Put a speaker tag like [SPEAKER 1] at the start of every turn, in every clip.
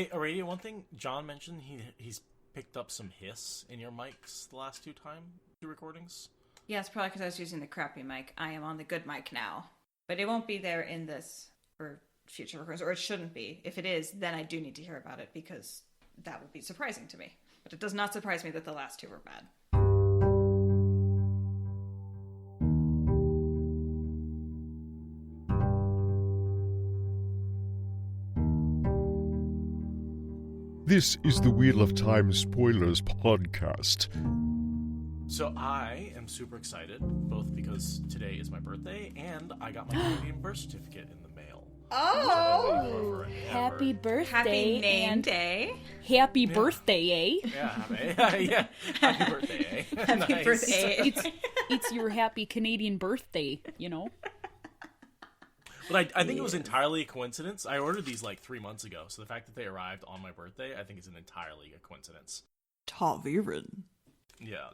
[SPEAKER 1] Hey, Aradia, one thing John mentioned, he's picked up some hiss in your mics the last two recordings.
[SPEAKER 2] Yeah, it's probably because I was using the crappy mic. I am on the good mic now. But it won't be there in this or future recordings, or it shouldn't be. If it is, then I do need to hear about it because that would be surprising to me. But it does not surprise me that the last two were bad.
[SPEAKER 3] This is the Wheel of Time Spoilers podcast.
[SPEAKER 1] So I am super excited, both because today is my birthday and I got my Canadian birth certificate in the mail.
[SPEAKER 2] Oh!
[SPEAKER 4] Happy birthday.
[SPEAKER 2] Happy name day.
[SPEAKER 4] Happy birthday, eh?
[SPEAKER 1] Yeah, happy birthday, eh?
[SPEAKER 2] Happy
[SPEAKER 1] Nice.
[SPEAKER 2] birthday.
[SPEAKER 4] It's your happy Canadian birthday, you know?
[SPEAKER 1] But I think it was entirely a coincidence. I ordered these like 3 months ago, so the fact that they arrived on my birthday, I think is entirely a coincidence.
[SPEAKER 2] Taviren.
[SPEAKER 1] Yeah.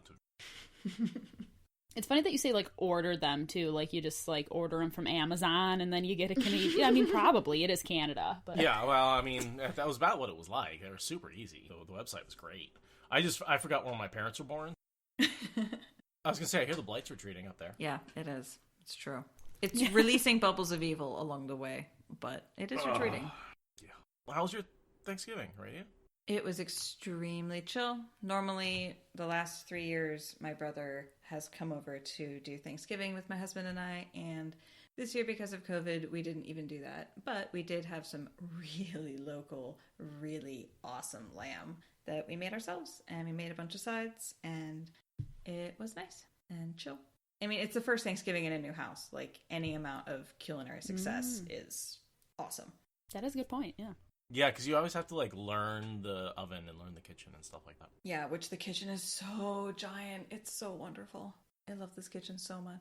[SPEAKER 4] It's funny that you say, like, order them, too. Like, you just, like, order them from Amazon, and then you get a Canadian... I mean, probably. It is Canada, but...
[SPEAKER 1] Yeah, well, I mean, that was about what it was like. They were super easy. The website was great. I forgot when my parents were born. I was going to say, I hear the Blight's retreating up there.
[SPEAKER 2] Yeah, it is. It's true. It's releasing bubbles of evil along the way, but it is retreating.
[SPEAKER 1] Yeah. How was your Thanksgiving, right?
[SPEAKER 2] It was extremely chill. Normally, the last 3 years, my brother has come over to do Thanksgiving with my husband and I, and this year, because of COVID, we didn't even do that. But we did have some really local, really awesome lamb that we made ourselves, and we made a bunch of sides, and it was nice and chill. I mean, it's the first Thanksgiving in a new house. Like, any amount of culinary success is awesome.
[SPEAKER 4] That is a good point, yeah.
[SPEAKER 1] Yeah, because you always have to, like, learn the oven and learn the kitchen and stuff like that.
[SPEAKER 2] Yeah, which the kitchen is so giant. It's so wonderful. I love this kitchen so much.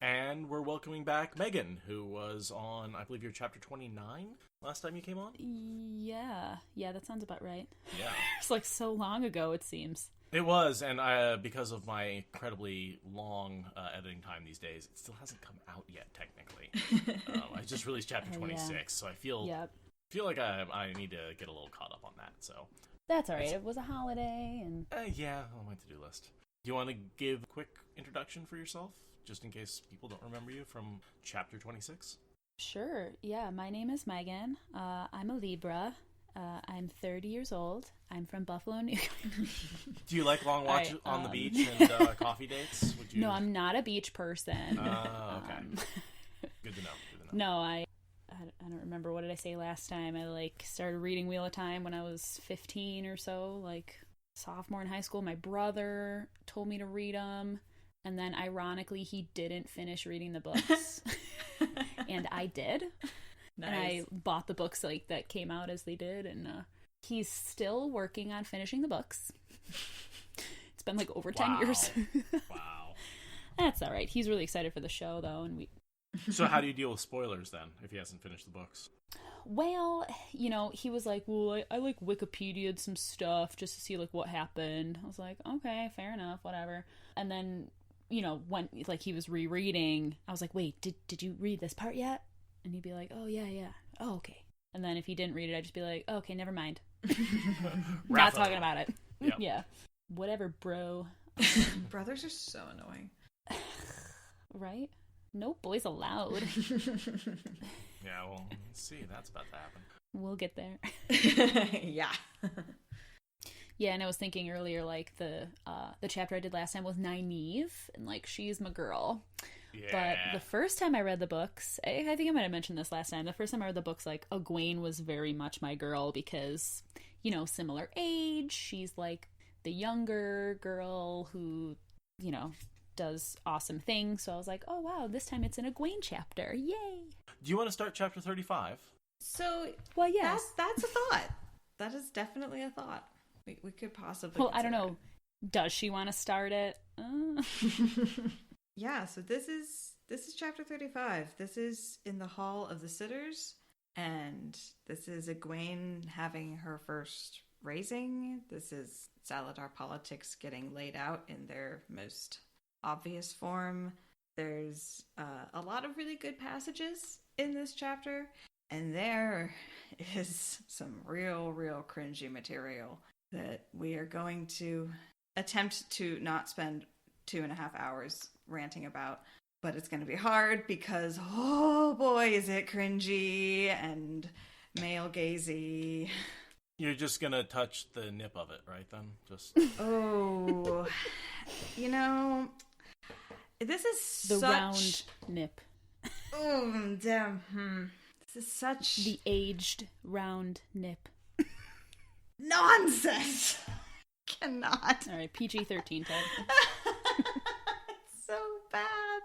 [SPEAKER 1] And we're welcoming back Megan, who was on, I believe, your chapter 29 last time you came on?
[SPEAKER 4] Yeah, that sounds about right.
[SPEAKER 1] Yeah.
[SPEAKER 4] It's like so long ago, it seems.
[SPEAKER 1] It was, and because of my incredibly long editing time these days, it still hasn't come out yet, technically. I just released chapter 26, so I feel like I need to get a little caught up on that. So
[SPEAKER 4] that's all right. It was a holiday, and
[SPEAKER 1] yeah, on my to-do list. Do you want to give a quick introduction for yourself, just in case people don't remember you from chapter 26?
[SPEAKER 4] Sure. Yeah, my name is Megan. I'm a Libra. I'm 30 years old. I'm from Buffalo, New York.
[SPEAKER 1] Do you like long walks on the beach and coffee dates? Would you...
[SPEAKER 4] No, I'm not a beach person.
[SPEAKER 1] Okay. Good to know.
[SPEAKER 4] No, I don't remember. What did I say last time? I started reading Wheel of Time when I was 15 or so, like sophomore in high school. My brother told me to read them, and then ironically he didn't finish reading the books. And I did. Nice. And I bought the books that came out as they did, and he's still working on finishing the books. It's been over 10 years.
[SPEAKER 1] Wow.
[SPEAKER 4] That's all right. He's really excited for the show, though, and we...
[SPEAKER 1] So how do you deal with spoilers, then, if he hasn't finished the books?
[SPEAKER 4] Well, he was like, well, I Wikipedia'd some stuff just to see, what happened. I was like, okay, fair enough, whatever. And then, when, he was rereading, I was like, wait, did you read this part yet? And he'd be like, oh, yeah. Oh, okay. And then if he didn't read it, I'd just be like, oh, okay, never mind. Not talking about it. Yep. Yeah. Whatever, bro.
[SPEAKER 2] Brothers are so annoying.
[SPEAKER 4] Right? No boys allowed.
[SPEAKER 1] Yeah, well, let's see. That's about to happen.
[SPEAKER 4] We'll get there.
[SPEAKER 2] Yeah.
[SPEAKER 4] Yeah, and I was thinking earlier, the chapter I did last time was Nynaeve, and, she's my girl.
[SPEAKER 1] Yeah.
[SPEAKER 4] But the first time I read the books, I think I might have mentioned this last time, the first time I read the books, Egwene was very much my girl because, similar age, she's, the younger girl who, does awesome things. So I was like, oh, wow, this time it's an Egwene chapter. Yay!
[SPEAKER 1] Do you want to start chapter 35?
[SPEAKER 2] So,
[SPEAKER 4] well, yeah.
[SPEAKER 2] That's a thought. That is definitely a thought. We could possibly
[SPEAKER 4] Well, I don't know. Does she want to start it?
[SPEAKER 2] Yeah, so this is chapter 35. This is in the Hall of the Sitters, and this is Egwene having her first raising. This is Salidar politics getting laid out in their most obvious form. There's a lot of really good passages in this chapter, And there is some real cringy material that we are going to attempt to not spend 2.5 hours ranting about. But it's going to be hard because, oh boy, is it cringy and male gazy.
[SPEAKER 1] You're just going to touch the nip of it, right then? Just
[SPEAKER 2] Oh, this is
[SPEAKER 4] the
[SPEAKER 2] such...
[SPEAKER 4] round nip.
[SPEAKER 2] Oh, damn. This is such...
[SPEAKER 4] The aged round nip.
[SPEAKER 2] Nonsense! Cannot.
[SPEAKER 4] All right, PG-13 Ted.
[SPEAKER 2] It's so bad.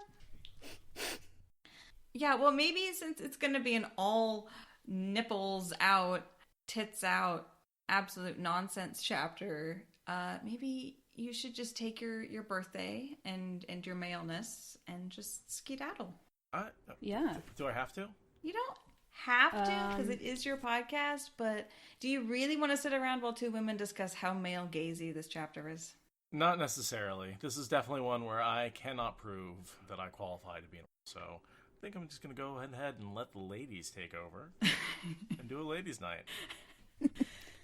[SPEAKER 2] Yeah, well, maybe since it's going to be an all nipples out, tits out, absolute nonsense chapter, maybe you should just take your birthday and your maleness and just skedaddle.
[SPEAKER 4] Yeah.
[SPEAKER 1] Do I have to?
[SPEAKER 2] You don't have to, because it is your podcast, but do you really want to sit around while two women discuss how male gazy this chapter is?
[SPEAKER 1] Not necessarily. This is definitely one where I cannot prove that I qualify to be in. So I think I'm just going to go ahead and let the ladies take over and do a ladies' night.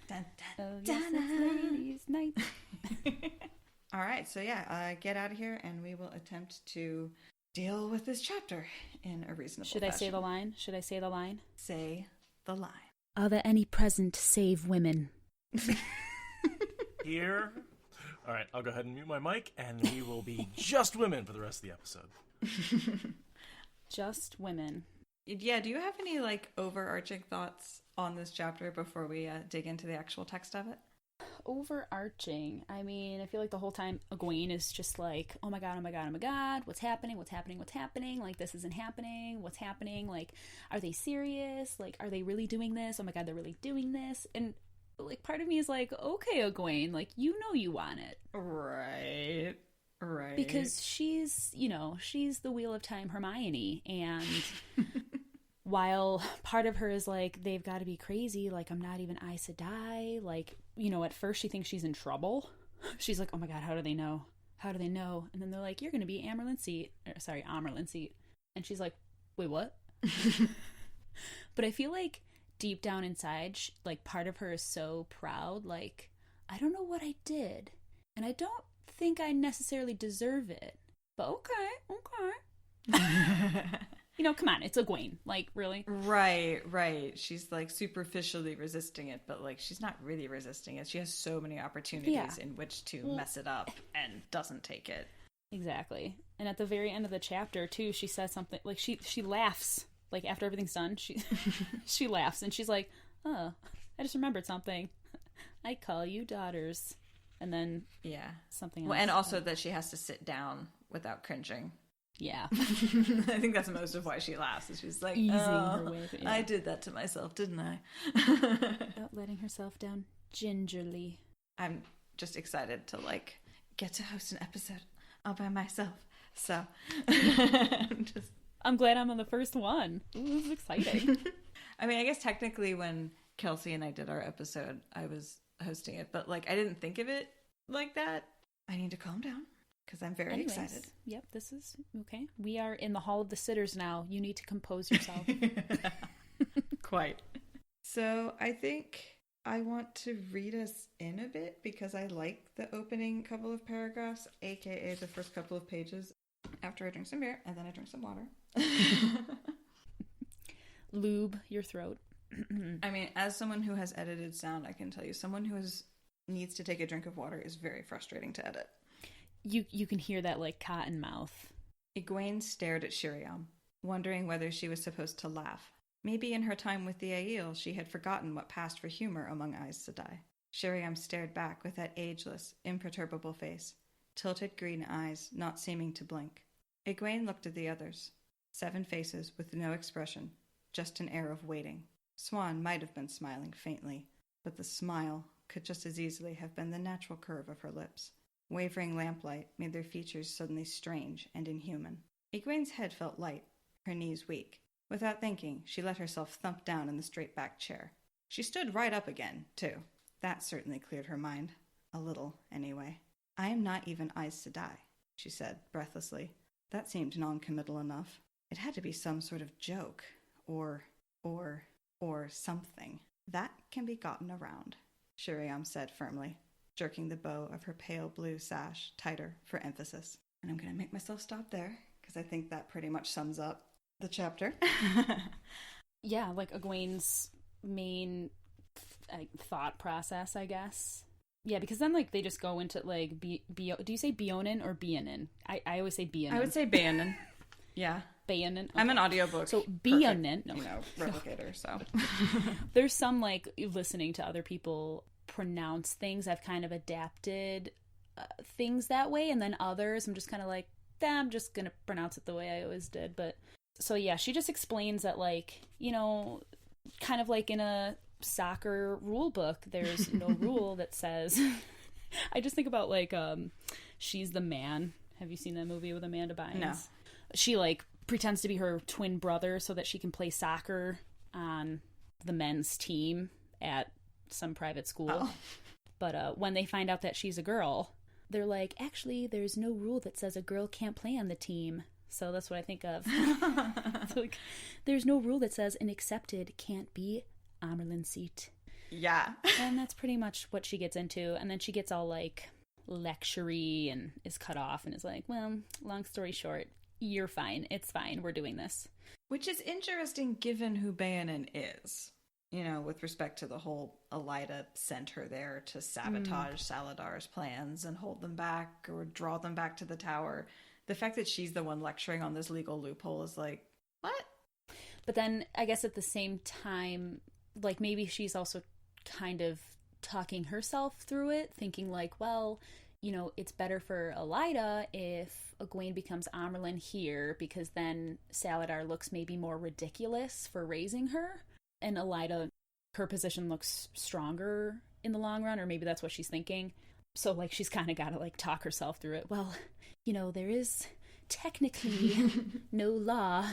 [SPEAKER 2] Dun, dun,
[SPEAKER 4] Oh, yes, it's ladies' night.
[SPEAKER 2] All right, so yeah, get out of here, and we will attempt to deal with this chapter in a reasonable
[SPEAKER 4] Should
[SPEAKER 2] fashion.
[SPEAKER 4] I say the line? Should I say the line?
[SPEAKER 2] Say the line.
[SPEAKER 4] Are there any present save women?
[SPEAKER 1] Here. All right, I'll go ahead and mute my mic, and we will be just women for the rest of the episode.
[SPEAKER 4] Just women.
[SPEAKER 2] Yeah, do you have any, overarching thoughts on this chapter before we dig into the actual text of it?
[SPEAKER 4] Overarching. I mean, I feel like the whole time Egwene is just like, oh my god, oh my god, oh my god, what's happening, what's happening, what's happening? Like, this isn't happening, what's happening? Like, are they serious? Like, are they really doing this? Oh my god, they're really doing this? And, part of me is like, okay, Egwene, you know you want it.
[SPEAKER 2] Right.
[SPEAKER 4] Because she's the Wheel of Time Hermione, and while part of her is like, they've got to be crazy, I'm not even Aes Sedai, at first she thinks she's in trouble. She's like, oh my god, how do they know? How do they know? And then they're like, you're going to be Amerlin Seat. And she's like, wait, what? But I feel like deep down inside, part of her is so proud, I don't know what I did, and I don't think I necessarily deserve it, but okay. Come on, it's Egwene, really.
[SPEAKER 2] Right. She's superficially resisting it, but she's not really resisting it. She has so many opportunities in which to mess it up and doesn't take it.
[SPEAKER 4] Exactly. And at the very end of the chapter too, she says something she laughs, after everything's done, she laughs and she's like, oh, I just remembered something. I call you daughters. And then something else.
[SPEAKER 2] Well, and also that she has to sit down without cringing.
[SPEAKER 4] Yeah.
[SPEAKER 2] I think that's most of why she laughs. Is she's like,
[SPEAKER 4] easing her way.
[SPEAKER 2] I did that to myself, didn't I?
[SPEAKER 4] Without letting herself down gingerly.
[SPEAKER 2] I'm just excited to get to host an episode all by myself. So
[SPEAKER 4] I'm glad I'm on the first one. This is exciting.
[SPEAKER 2] I mean, I guess technically when Kelsey and I did our episode, I was hosting it, but I didn't think of it like that. I need to calm down because I'm very excited.
[SPEAKER 4] Yep, this is okay. We are in the Hall of the Sitters now. You need to compose yourself.
[SPEAKER 2] Quite. So I think I want to read us in a bit because I like the opening couple of paragraphs, aka the first couple of pages. After I drink some beer and then I drink some water.
[SPEAKER 4] Lube your throat.
[SPEAKER 2] I mean, as someone who has edited sound, I can tell you, someone who needs to take a drink of water is very frustrating to edit.
[SPEAKER 4] You can hear that cotton mouth.
[SPEAKER 2] Egwene stared at Shiriam, wondering whether she was supposed to laugh. Maybe in her time with the Aiel, she had forgotten what passed for humor among Aes Sedai. Shiriam stared back with that ageless, imperturbable face, tilted green eyes not seeming to blink. Egwene looked at the others. 7 faces with no expression, just an air of waiting. Swan might have been smiling faintly, but the smile could just as easily have been the natural curve of her lips. Wavering lamplight made their features suddenly strange and inhuman. Egwene's head felt light, her knees weak. Without thinking, she let herself thump down in the straight-backed chair. She stood right up again, too. That certainly cleared her mind. A little, anyway. I am not even Aes Sedai, she said, breathlessly. That seemed non-committal enough. It had to be some sort of joke. Or or something. That can be gotten around, Shuriam said firmly, jerking the bow of her pale blue sash tighter for emphasis. And I'm going to make myself stop there, because I think that pretty much sums up the chapter.
[SPEAKER 4] Yeah, like Egwene's main thought process, I guess. Yeah, because then, like, they just go into, like, do you say Bionin or Bionin? I always say Bionin.
[SPEAKER 2] I would say Bionin. Yeah.
[SPEAKER 4] Bionin. Okay.
[SPEAKER 2] I'm an audiobook.
[SPEAKER 4] So Bionin. No.
[SPEAKER 2] Replicator, so.
[SPEAKER 4] There's some, like, listening to other people pronounce things. I've kind of adapted things that way, and then others, I'm just kind of like, I'm just going to pronounce it the way I always did. But, so yeah, she just explains that, like, you know, kind of like in a soccer rule book, there's no rule that says I just think about like She's the Man. Have you seen that movie with Amanda Bynes?
[SPEAKER 2] No.
[SPEAKER 4] She like pretends to be her twin brother so that she can play soccer on the men's team at some private school.
[SPEAKER 2] Oh.
[SPEAKER 4] But when they find out that she's a girl, they're like, actually there's no rule that says a girl can't play on the team. So that's what I think of. So, like, there's no rule that says an accepted can't be Amerlin seat.
[SPEAKER 2] Yeah.
[SPEAKER 4] And that's pretty much what she gets into. And then she gets all, like, lecture-y and is cut off and is like, well, long story short, you're fine. It's fine. We're doing this.
[SPEAKER 2] Which is interesting given who Bayonin is. You know, with respect to the whole Elida sent her there to sabotage Salidar's plans and hold them back or draw them back to the tower. The fact that she's the one lecturing on this legal loophole is like, what?
[SPEAKER 4] But then I guess at the same time, like, maybe she's also kind of talking herself through it, thinking like, well, you know, it's better for Elida if Egwene becomes Amerlin here, because then Salidar looks maybe more ridiculous for raising her, and Elida, her position looks stronger in the long run, or maybe that's what she's thinking. So, like, she's kind of got to, like, talk herself through it. Well, you know, there is technically no law,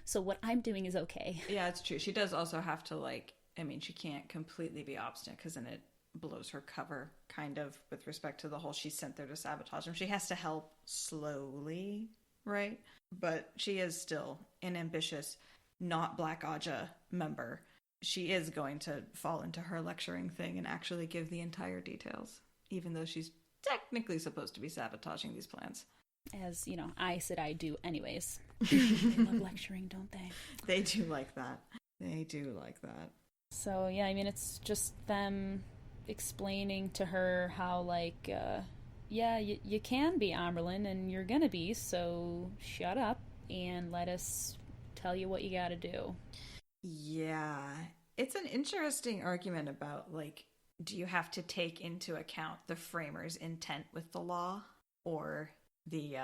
[SPEAKER 4] so what I'm doing is okay. Yeah,
[SPEAKER 2] it's true. She does also have to, like, I mean, she can't completely be obstinate, because then it blows her cover, kind of, with respect to the whole she's sent there to sabotage him. She has to help slowly, right? But she is still an ambitious, not Black Aja member. She is going to fall into her lecturing thing and actually give the entire details, even though she's technically supposed to be sabotaging these plans.
[SPEAKER 4] As, you know, Aes Sedai do anyways. They love lecturing, don't they?
[SPEAKER 2] They do like that. They do like that.
[SPEAKER 4] So, yeah, I mean, it's just them explaining to her how, like, yeah, you can be Amerlin, and you're gonna be, so shut up and let us tell you what you gotta do.
[SPEAKER 2] Yeah. It's an interesting argument about, like, do you have to take into account the framers' intent with the law, or the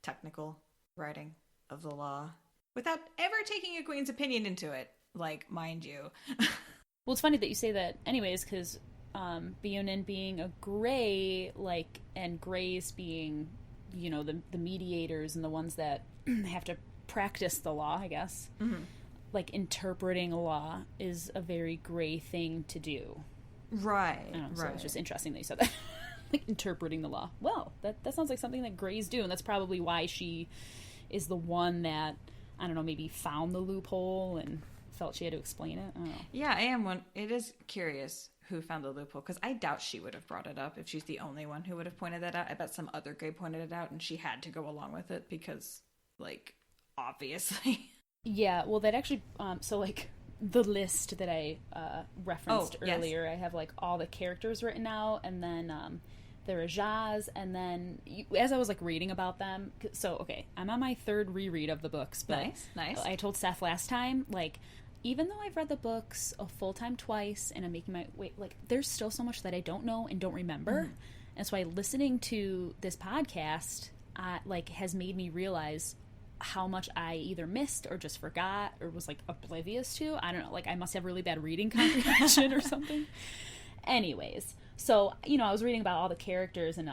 [SPEAKER 2] technical writing of the law, without ever taking Egwene's opinion into it, like, mind you.
[SPEAKER 4] Well, it's funny that you say that anyways, because Bionin being a Grey, like, and Greys being, you know, the mediators and the ones that have to practice the law, I guess. Mm-hmm. Like, interpreting a law is a very Grey thing to do.
[SPEAKER 2] Right,
[SPEAKER 4] So it's just interesting that you said that. Like, interpreting the law. Well, that sounds like something that Greys do, and that's probably why she is the one that, I don't know, maybe found the loophole and felt she had to explain it. I don't know.
[SPEAKER 2] Yeah, I am one. It is curious who found the loophole, because I doubt she would have brought it up if she's the only one who would have pointed that out. I bet some other Grey pointed it out, and she had to go along with it because, like, obviously.
[SPEAKER 4] Yeah, well, that actually, so, like, the list that I referenced earlier, yes. I have, like, all the characters written out, and then there are Jaz, and then, as I was, like, reading about them, so, okay, I'm on my third reread of the books, but
[SPEAKER 2] nice.
[SPEAKER 4] I told Seth last time, like, even though I've read the books a full time twice, and I'm making my way, like, there's still so much that I don't know and don't remember, and so listening to this podcast, like, has made me realize how much I either missed or just forgot or was, like, oblivious to. I don't know, like, I must have really bad reading comprehension or something. Anyways, so, you know, I was reading about all the characters, and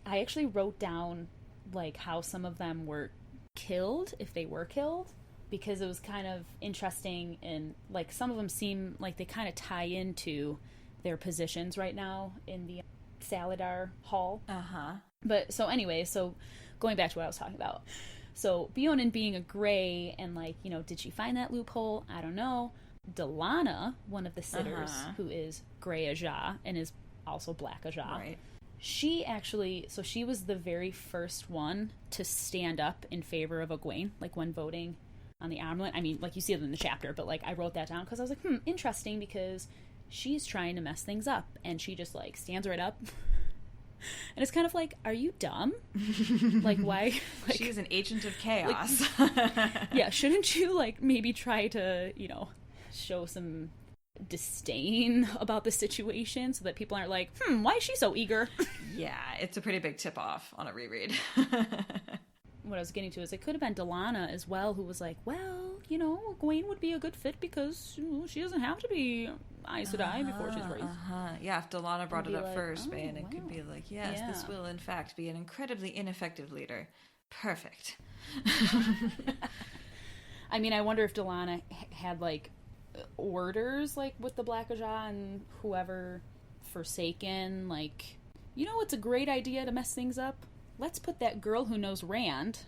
[SPEAKER 4] I actually wrote down, like, how some of them were killed, if they were killed, because it was kind of interesting, and, like, some of them seem like they kind of tie into their positions right now in the Salidar Hall.
[SPEAKER 2] Uh-huh.
[SPEAKER 4] But, so anyway, so going back to what I was talking about. So, Bionin being a Grey, and, like, you know, did she find that loophole? I don't know. Delana, one of the sitters, who is Grey Aja and is also Black Aja,
[SPEAKER 2] right.
[SPEAKER 4] She actually, so she was the very first one to stand up in favor of Egwene, like when voting on the Amaryllis. I mean, like you see it in the chapter, but like I wrote that down because I was like, interesting, because she's trying to mess things up, and she just like stands right up. And it's kind of like, are you dumb? Like, why? Like,
[SPEAKER 2] she's an agent of chaos.
[SPEAKER 4] Like, yeah, shouldn't you like maybe try to, show some disdain about the situation so that people aren't like, why is she so eager?
[SPEAKER 2] Yeah, it's a pretty big tip off on a reread.
[SPEAKER 4] What I was getting to is it could have been Delana as well, who was like, well, Egwene would be a good fit because she doesn't have to be Aes Sedai before she's raised.
[SPEAKER 2] Yeah, if Delana brought it up
[SPEAKER 4] like,
[SPEAKER 2] first,
[SPEAKER 4] oh,
[SPEAKER 2] man, it
[SPEAKER 4] wow.
[SPEAKER 2] could be like, yes, this will in fact be an incredibly ineffective leader. Perfect.
[SPEAKER 4] I mean, I wonder if Delana had like orders like with the Black Aja and whoever Forsaken, like, it's a great idea to mess things up? Let's put that girl who knows Rand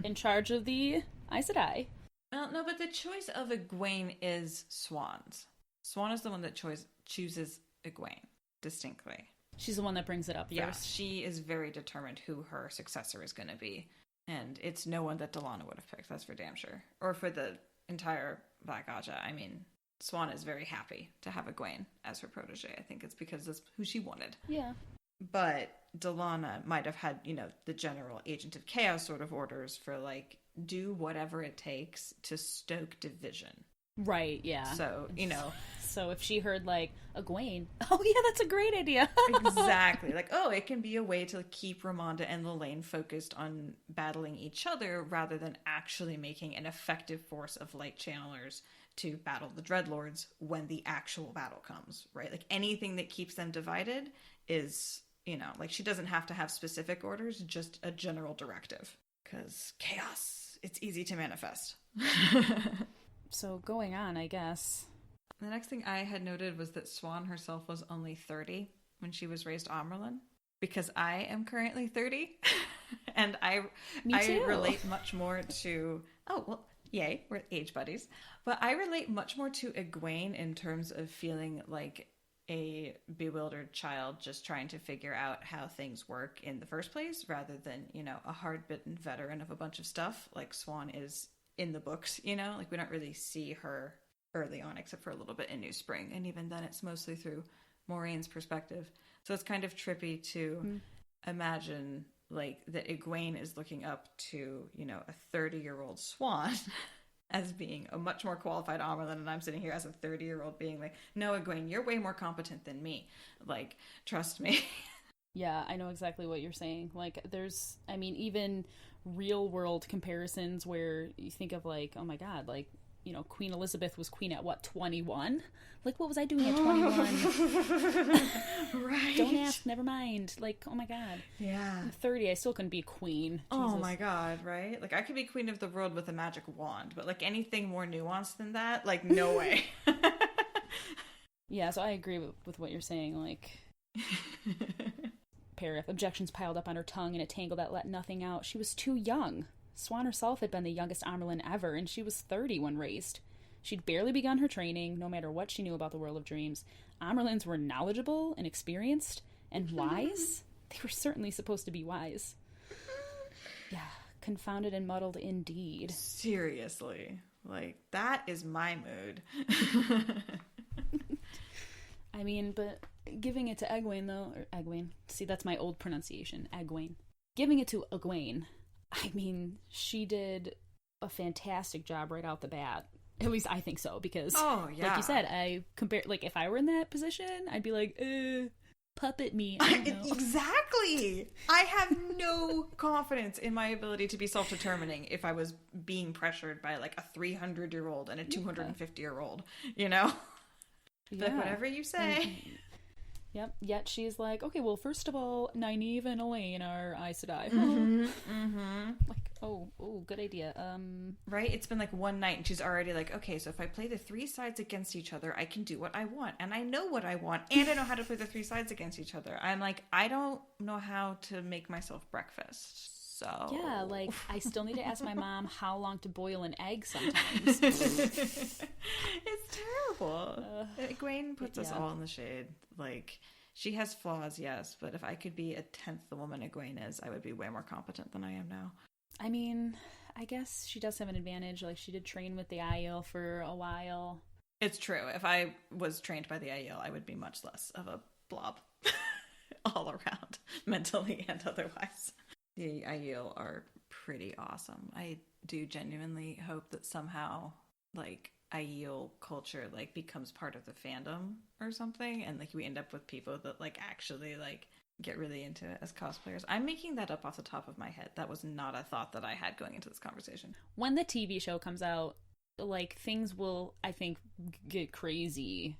[SPEAKER 4] in charge of the Aes Sedai.
[SPEAKER 2] Well, no, but the choice of Egwene is Swan's. Swan is the one that chooses Egwene, distinctly.
[SPEAKER 4] She's the one that brings it up first.
[SPEAKER 2] Yeah, she is very determined who her successor is going to be. And it's no one that Delana would have picked, that's for damn sure. Or for the entire Black Aja. I mean, Swan is very happy to have Egwene as her protege. I think it's because that's who she wanted.
[SPEAKER 4] Yeah.
[SPEAKER 2] But Delana might have had, the general agent of chaos sort of orders for, like, do whatever it takes to stoke division.
[SPEAKER 4] Right, yeah.
[SPEAKER 2] So,
[SPEAKER 4] So if she heard, like, Egwene, oh, yeah, that's a great idea.
[SPEAKER 2] Exactly. Like, it can be a way to keep Ramonda and Lelaine focused on battling each other rather than actually making an effective force of light channelers to battle the Dreadlords when the actual battle comes, right? Like, anything that keeps them divided is, like, she doesn't have to have specific orders, just a general directive. Because chaos, it's easy to manifest.
[SPEAKER 4] So going on, I guess.
[SPEAKER 2] The next thing I had noted was that Swan herself was only 30 when she was raised Amyrlin, because I am currently 30, and I relate much more to, yay, we're age buddies, but I relate much more to Egwene in terms of feeling like a bewildered child just trying to figure out how things work in the first place, rather than, a hard-bitten veteran of a bunch of stuff like Swan is in the books, like we don't really see her early on except for a little bit in New Spring, and even then it's mostly through Maureen's perspective. So it's kind of trippy to imagine like that Egwene is looking up to, a 30-year-old Swan as being a much more qualified Amyrlin, and I'm sitting here as a 30-year-old being like, no, Egwene, you're way more competent than me. Like, trust me.
[SPEAKER 4] Yeah, I know exactly what you're saying. Like, there's, even real world comparisons where you think of like, oh my god, like, Queen Elizabeth was queen at what, 21? Like, what was I doing at 21?
[SPEAKER 2] Right.
[SPEAKER 4] Don't ask, never mind. Like, oh my god.
[SPEAKER 2] Yeah.
[SPEAKER 4] I'm 30, I still couldn't be queen.
[SPEAKER 2] Oh
[SPEAKER 4] Jesus.
[SPEAKER 2] my god, right? Like, I could be queen of the world with a magic wand, but like anything more nuanced than that, like, no way.
[SPEAKER 4] Yeah, so I agree with what you're saying. Like, paragraph, objections piled up on her tongue in a tangle that let nothing out. She was too young. Swan herself had been the youngest Amyrlin ever, and she was 30 when raised. She'd barely begun her training, no matter what she knew about the world of dreams. Amyrlins were knowledgeable and experienced, and wise. They were certainly supposed to be wise. Yeah, confounded and muddled indeed.
[SPEAKER 2] Seriously. Like, that is my mood.
[SPEAKER 4] But giving it to Egwene, though, or Egwene, see, that's my old pronunciation, Egwene. Giving it to Egwene, she did a fantastic job right out the bat. At least I think so, because, like you said, I compare, like, if I were in that position, I'd be like, puppet me. I don't know.
[SPEAKER 2] Exactly! I have no confidence in my ability to be self-determining if I was being pressured by, like, a 300-year-old and a 250-year-old, Yeah. Like, whatever you say.
[SPEAKER 4] Yep. Yet she's like, okay, well, first of all, Nynaeve and Elaine are Aes Sedai. Like, oh, good idea.
[SPEAKER 2] Right? It's been like one night, and she's already like, okay, so if I play the three sides against each other, I can do what I want, and I know what I want, and I know how to play the three sides against each other. I'm like, I don't know how to make myself breakfast. so...
[SPEAKER 4] Yeah, like, I still need to ask my mom how long to boil an egg sometimes.
[SPEAKER 2] It's terrible. Egwene puts us all in the shade. Like, she has flaws, yes, but if I could be 1/10 the woman Egwene is, I would be way more competent than I am now.
[SPEAKER 4] I mean, I guess she does have an advantage. Like, she did train with the Aiel for a while.
[SPEAKER 2] It's true. If I was trained by the Aiel, I would be much less of a blob all around, mentally and otherwise. The Aiel are pretty awesome. I do genuinely hope that somehow, like, Aiel culture, like, becomes part of the fandom or something, and, like, we end up with people that, like, actually, like, get really into it as cosplayers. I'm making that up off the top of my head. That was not a thought that I had going into this conversation.
[SPEAKER 4] When the TV show comes out, like, things will, I think, get crazy.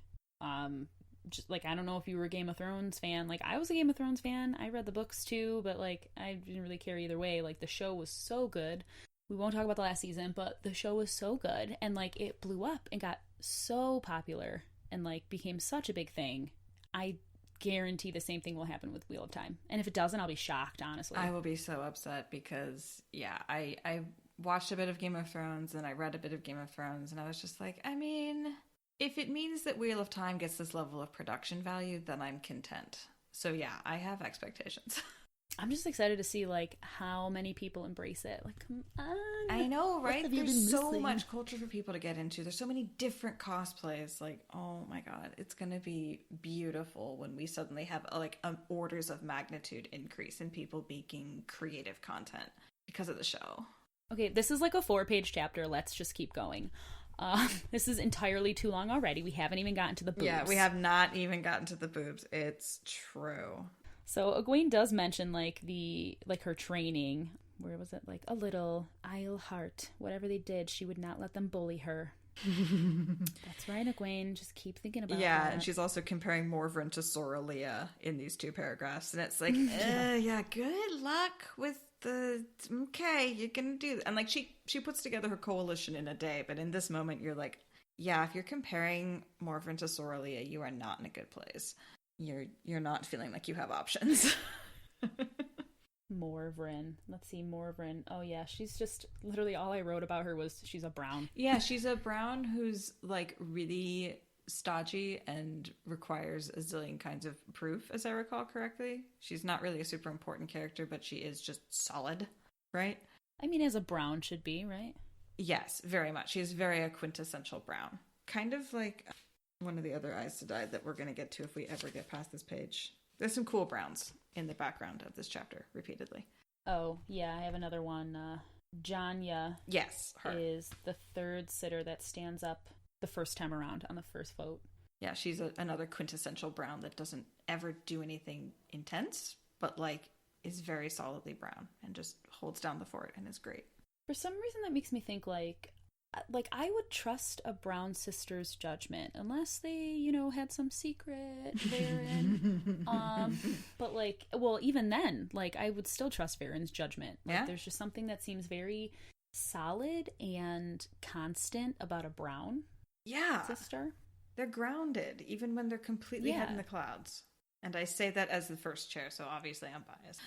[SPEAKER 4] Just, like, I don't know if you were a Game of Thrones fan. Like, I was a Game of Thrones fan. I read the books too, but, like, I didn't really care either way. Like, the show was so good. We won't talk about the last season, but the show was so good, and, like, it blew up and got so popular and, like, became such a big thing. I guarantee the same thing will happen with Wheel of Time. And if it doesn't, I'll be shocked, honestly.
[SPEAKER 2] I will be so upset because, yeah, I watched a bit of Game of Thrones and I read a bit of Game of Thrones, and I was just like, I mean, if it means that Wheel of Time gets this level of production value, then I'm content. So yeah, I have expectations.
[SPEAKER 4] I'm just excited to see, like, how many people embrace it. Like, come on.
[SPEAKER 2] I know, right? There's so much culture for people to get into. There's so many different cosplays. Like, oh my god, it's going to be beautiful when we suddenly have, like, an orders of magnitude increase in people making creative content because of the show.
[SPEAKER 4] Okay, this is like a 4-page chapter. Let's just keep going. This is entirely too long already. We haven't even gotten to the boobs.
[SPEAKER 2] Yeah, we have not even gotten to the boobs. It's true.
[SPEAKER 4] So Egwene does mention, like, her training. Where was it? Like, a little Isle heart. Whatever they did, she would not let them bully her. That's right, Egwene. Just keep thinking about that.
[SPEAKER 2] Yeah, and she's also comparing Morvern to Soralia in these 2 paragraphs. And it's like, yeah, good luck with the... Okay, you're gonna do... And, like, she puts together her coalition in a day, but in this moment, you're like, yeah, if you're comparing Morvern to Soralia, you are not in a good place. You're not feeling like you have options.
[SPEAKER 4] Morvern. Let's see, Morvern. Oh yeah, she's just literally all I wrote about her was she's a brown.
[SPEAKER 2] Yeah, she's a brown who's, like, really stodgy and requires a zillion kinds of proof, as I recall correctly. She's not really a super important character, but she is just solid, right?
[SPEAKER 4] I mean, as a brown should be, right?
[SPEAKER 2] Yes, very much. She is very a quintessential brown. Kind of like one of the other Aes Sedai that we're going to get to if we ever get past this page. There's some cool browns in the background of this chapter, repeatedly.
[SPEAKER 4] Oh, yeah, I have another one. Janya.
[SPEAKER 2] Yes, her.
[SPEAKER 4] Is the 3rd sitter that stands up the first time around on the first vote.
[SPEAKER 2] Yeah, she's another quintessential brown that doesn't ever do anything intense, but, like, is very solidly brown and just holds down the fort and is great.
[SPEAKER 4] For some reason, that makes me think, like I would trust a brown sister's judgment unless they, you know, had some secret therein. But, like, well, even then, like, I would still trust Varen's judgment. Like,
[SPEAKER 2] yeah.
[SPEAKER 4] There's just something that seems very solid and constant about a brown sister.
[SPEAKER 2] They're grounded, even when they're completely head in the clouds. And I say that as the first chair, so obviously I'm biased.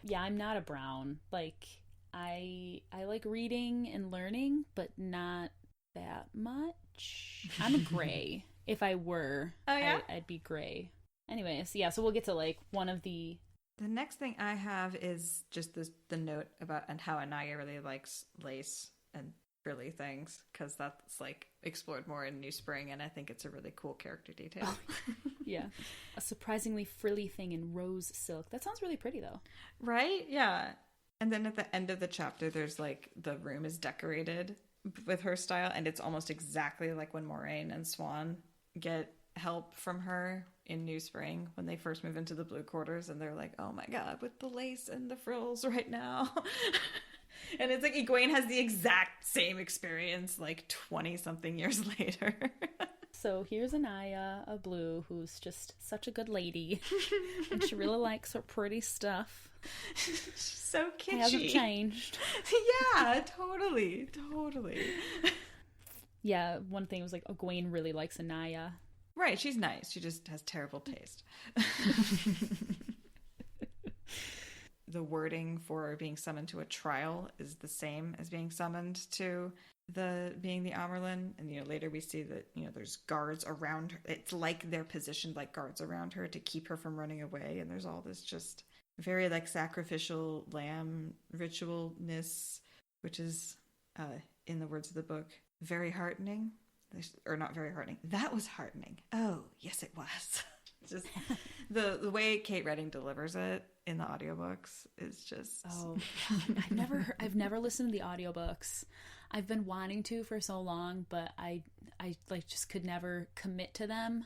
[SPEAKER 4] Yeah, I'm not a brown. Like, I like reading and learning, but not that much. I'm a gray. If I were, I'd be gray. Anyways, yeah, so we'll get to, like, one of the...
[SPEAKER 2] The next thing I have is just the note about and how Anaya really likes lace and frilly things, because that's, like, explored more in New Spring, and I think it's a really cool character detail.
[SPEAKER 4] Oh, yeah. A surprisingly frilly thing in rose silk. That sounds really pretty, though.
[SPEAKER 2] Right? Yeah. And then at the end of the chapter, there's, like, the room is decorated with her style, and it's almost exactly like when Moraine and Swan get help from her in New Spring when they first move into the Blue Quarters, and they're like, oh my god, with the lace and the frills right now. And it's like Egwene has the exact same experience, like, 20-something years later.
[SPEAKER 4] So here's Anaya, a blue, who's just such a good lady. And she really likes her pretty stuff.
[SPEAKER 2] She's so kitschy.
[SPEAKER 4] Hasn't changed.
[SPEAKER 2] Yeah, totally.
[SPEAKER 4] Yeah, one thing was, like, Egwene really likes Anaya.
[SPEAKER 2] Right, she's nice. She just has terrible taste. the wording for being summoned to a trial is the same as being summoned to being the Amerlin. And, later we see that, there's guards around her. It's like they're positioned like guards around her to keep her from running away. And there's all this just very like sacrificial lamb ritualness, which is, in the words of the book, very heartening. Or not very heartening. That was heartening. Oh, yes, it was. Just the way Kate Redding delivers it in the audiobooks is just...
[SPEAKER 4] Oh, I've never listened to the audiobooks. I've been wanting to for so long, but I like just could never commit to them.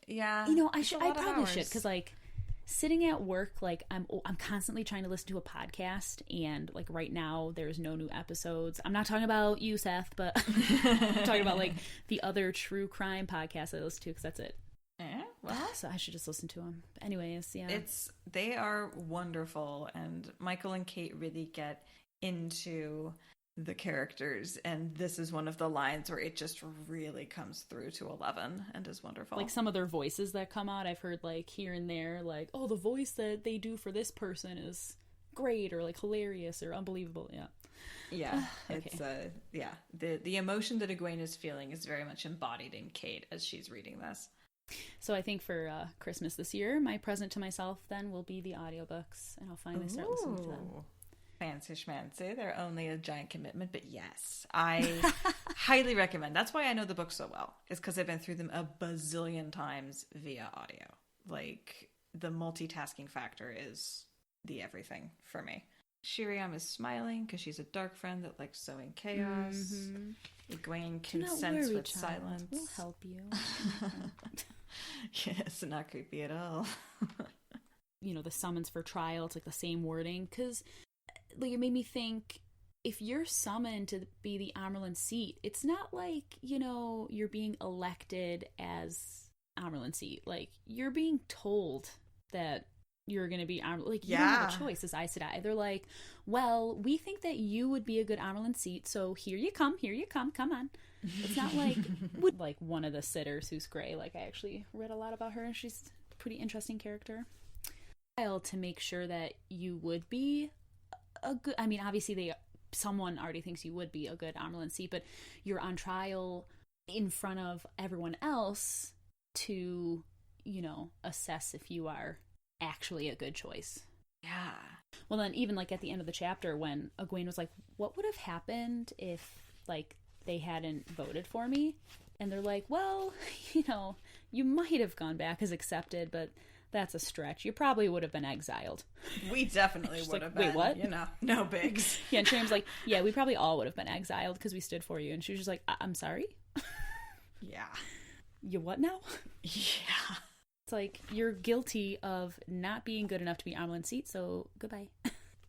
[SPEAKER 2] Yeah.
[SPEAKER 4] I probably should, because like sitting at work, like I'm constantly trying to listen to a podcast, and like right now there's no new episodes. I'm not talking about you, Seth, but I'm talking about like the other true crime podcasts I listen to, because that's it.
[SPEAKER 2] Well,
[SPEAKER 4] so I should just listen to them. Anyways, yeah,
[SPEAKER 2] they are wonderful, and Michael and Kate really get into the characters, and this is one of the lines where it just really comes through to 11 and is wonderful.
[SPEAKER 4] Like some of their voices that come out, I've heard like here and there, like, oh, the voice that they do for this person is great, or like hilarious or unbelievable.
[SPEAKER 2] Yeah.
[SPEAKER 4] Okay.
[SPEAKER 2] It's the emotion that Egwene is feeling is very much embodied in Kate as she's reading this.
[SPEAKER 4] So I think for Christmas this year, my present to myself then will be the audiobooks, and I'll finally start listening to them.
[SPEAKER 2] Fancy schmancy. They're only a giant commitment, but yes, I highly recommend. That's why I know the book so well, is because I've been through them a bazillion times via audio. Like, the multitasking factor is the everything for me. Shiriam is smiling because she's a dark friend that likes sowing chaos. Mm-hmm. Egwene consents with silence.
[SPEAKER 4] We'll help you.
[SPEAKER 2] Yes, not creepy at all.
[SPEAKER 4] The summons for trial, it's like the same wording, because like it made me think, if you're summoned to be the Amerlin seat, it's not like, you're being elected as Amerlin seat. Like, you're being told that you're going to be Amerlin. Like, you don't have a choice as Aes Sedai. They're like, well, we think that you would be a good Amerlin seat, so here you come, come on. It's not like, like one of the sitters who's gray. Like, I actually read a lot about her, and she's a pretty interesting character. To make sure that you would be a good, I mean, obviously someone already thinks you would be a good Amerlin seat, but you're on trial in front of everyone else to, assess if you are actually a good choice.
[SPEAKER 2] Yeah.
[SPEAKER 4] Well, then even like at the end of the chapter when Egwene was like, what would have happened if like they hadn't voted for me? And they're like, well, you might have gone back as accepted, but that's a stretch. You probably would have been exiled.
[SPEAKER 2] We definitely would have been.
[SPEAKER 4] Wait, what?
[SPEAKER 2] No bigs.
[SPEAKER 4] Yeah, and Shiriam's like, yeah, we probably all would have been exiled because we stood for you. And she was just like, I'm sorry?
[SPEAKER 2] Yeah.
[SPEAKER 4] You what now?
[SPEAKER 2] Yeah.
[SPEAKER 4] It's like, you're guilty of not being good enough to be Amerlin seat, so goodbye.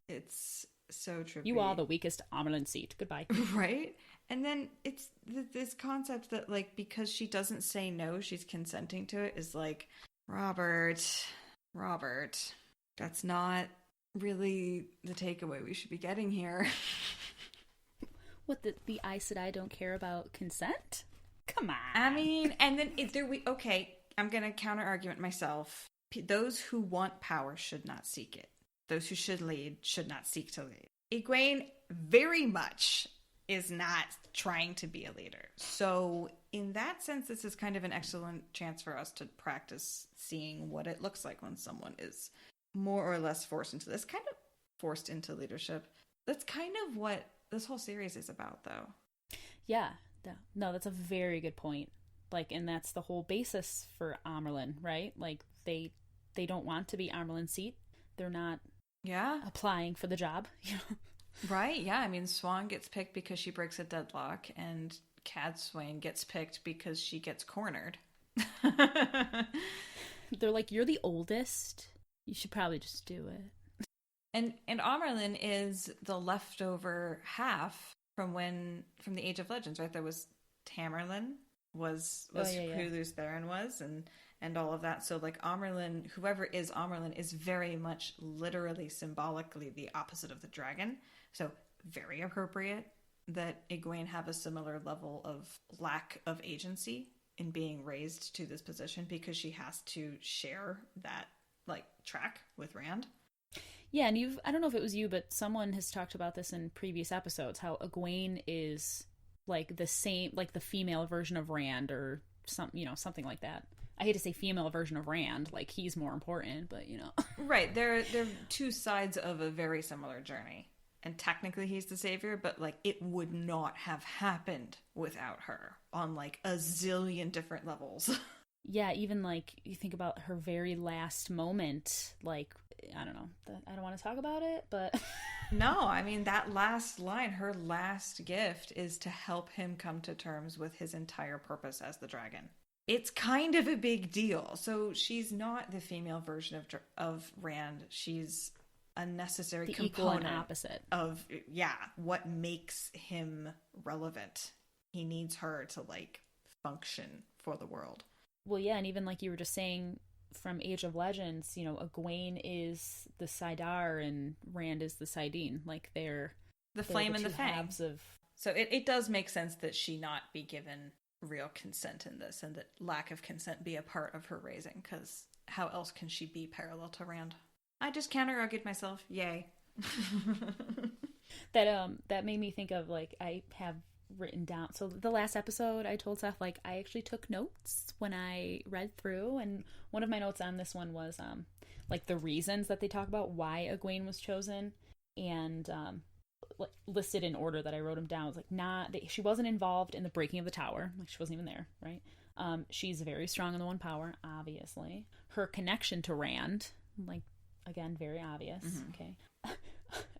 [SPEAKER 2] It's so trippy.
[SPEAKER 4] You are the weakest Amerlin seat. Goodbye.
[SPEAKER 2] Right? And then it's this concept that, like, because she doesn't say no, she's consenting to it, is like, Robert, that's not really the takeaway we should be getting here.
[SPEAKER 4] What, the Aes Sedai don't care about consent? Come on.
[SPEAKER 2] I mean, and then okay, I'm going to counter-argument myself. Those who want power should not seek it. Those who should lead should not seek to lead. Egwene very much is not trying to be a leader. So in that sense, this is kind of an excellent chance for us to practice seeing what it looks like when someone is more or less forced into this, kind of forced into leadership. That's kind of what this whole series is about, though.
[SPEAKER 4] Yeah. No, that's a very good point. Like, and that's the whole basis for Amerlin, right? Like, they don't want to be Amerlin seat. They're not applying for the job,
[SPEAKER 2] Right, yeah. I mean, Swan gets picked because she breaks a deadlock, and Cadsuane gets picked because she gets cornered.
[SPEAKER 4] They're like, you're the oldest. You should probably just do it.
[SPEAKER 2] And Amerlin is the leftover half from the Age of Legends, right? There was Tamerlane was who Luz Theron was, and all of that. So like Amerlin, whoever is Amerlin, is very much literally symbolically the opposite of the dragon. So very appropriate that Egwene have a similar level of lack of agency in being raised to this position, because she has to share that like track with Rand.
[SPEAKER 4] Yeah, and I don't know if it was you, but someone has talked about this in previous episodes, how Egwene is like the same, like the female version of Rand or something like that. I hate to say female version of Rand, like he's more important, but
[SPEAKER 2] Right, they're two sides of a very similar journey. And technically he's the savior, but like it would not have happened without her on like a zillion different levels.
[SPEAKER 4] Yeah, even like you think about her very last moment, like I don't know, I don't want to talk about it, but
[SPEAKER 2] no, I mean that last line, her last gift is to help him come to terms with his entire purpose as the dragon. It's kind of a big deal. So she's not the female version of Rand. She's a necessary component
[SPEAKER 4] equal and opposite
[SPEAKER 2] of what makes him relevant. He needs her to like function for the world.
[SPEAKER 4] Well, yeah, and even like you were just saying from Age of Legends, Egwene is the Salidar and Rand is the Saidin. Like they're
[SPEAKER 2] the flame and the fang.
[SPEAKER 4] Halves of...
[SPEAKER 2] So it does make sense that she not be given real consent in this, and that lack of consent be a part of her raising, because how else can she be parallel to Rand? I just counter-argued myself. Yay.
[SPEAKER 4] That made me think of, like, I have written down, so the last episode I told Seth, like, I actually took notes when I read through, and one of my notes on this one was like the reasons that they talk about why Egwene was chosen, and listed in order that I wrote them down. It was like, she wasn't involved in the breaking of the tower, like she wasn't even there, right? She's very strong in the One Power, obviously. Her connection to Rand, like, again, very obvious. Mm-hmm. Okay.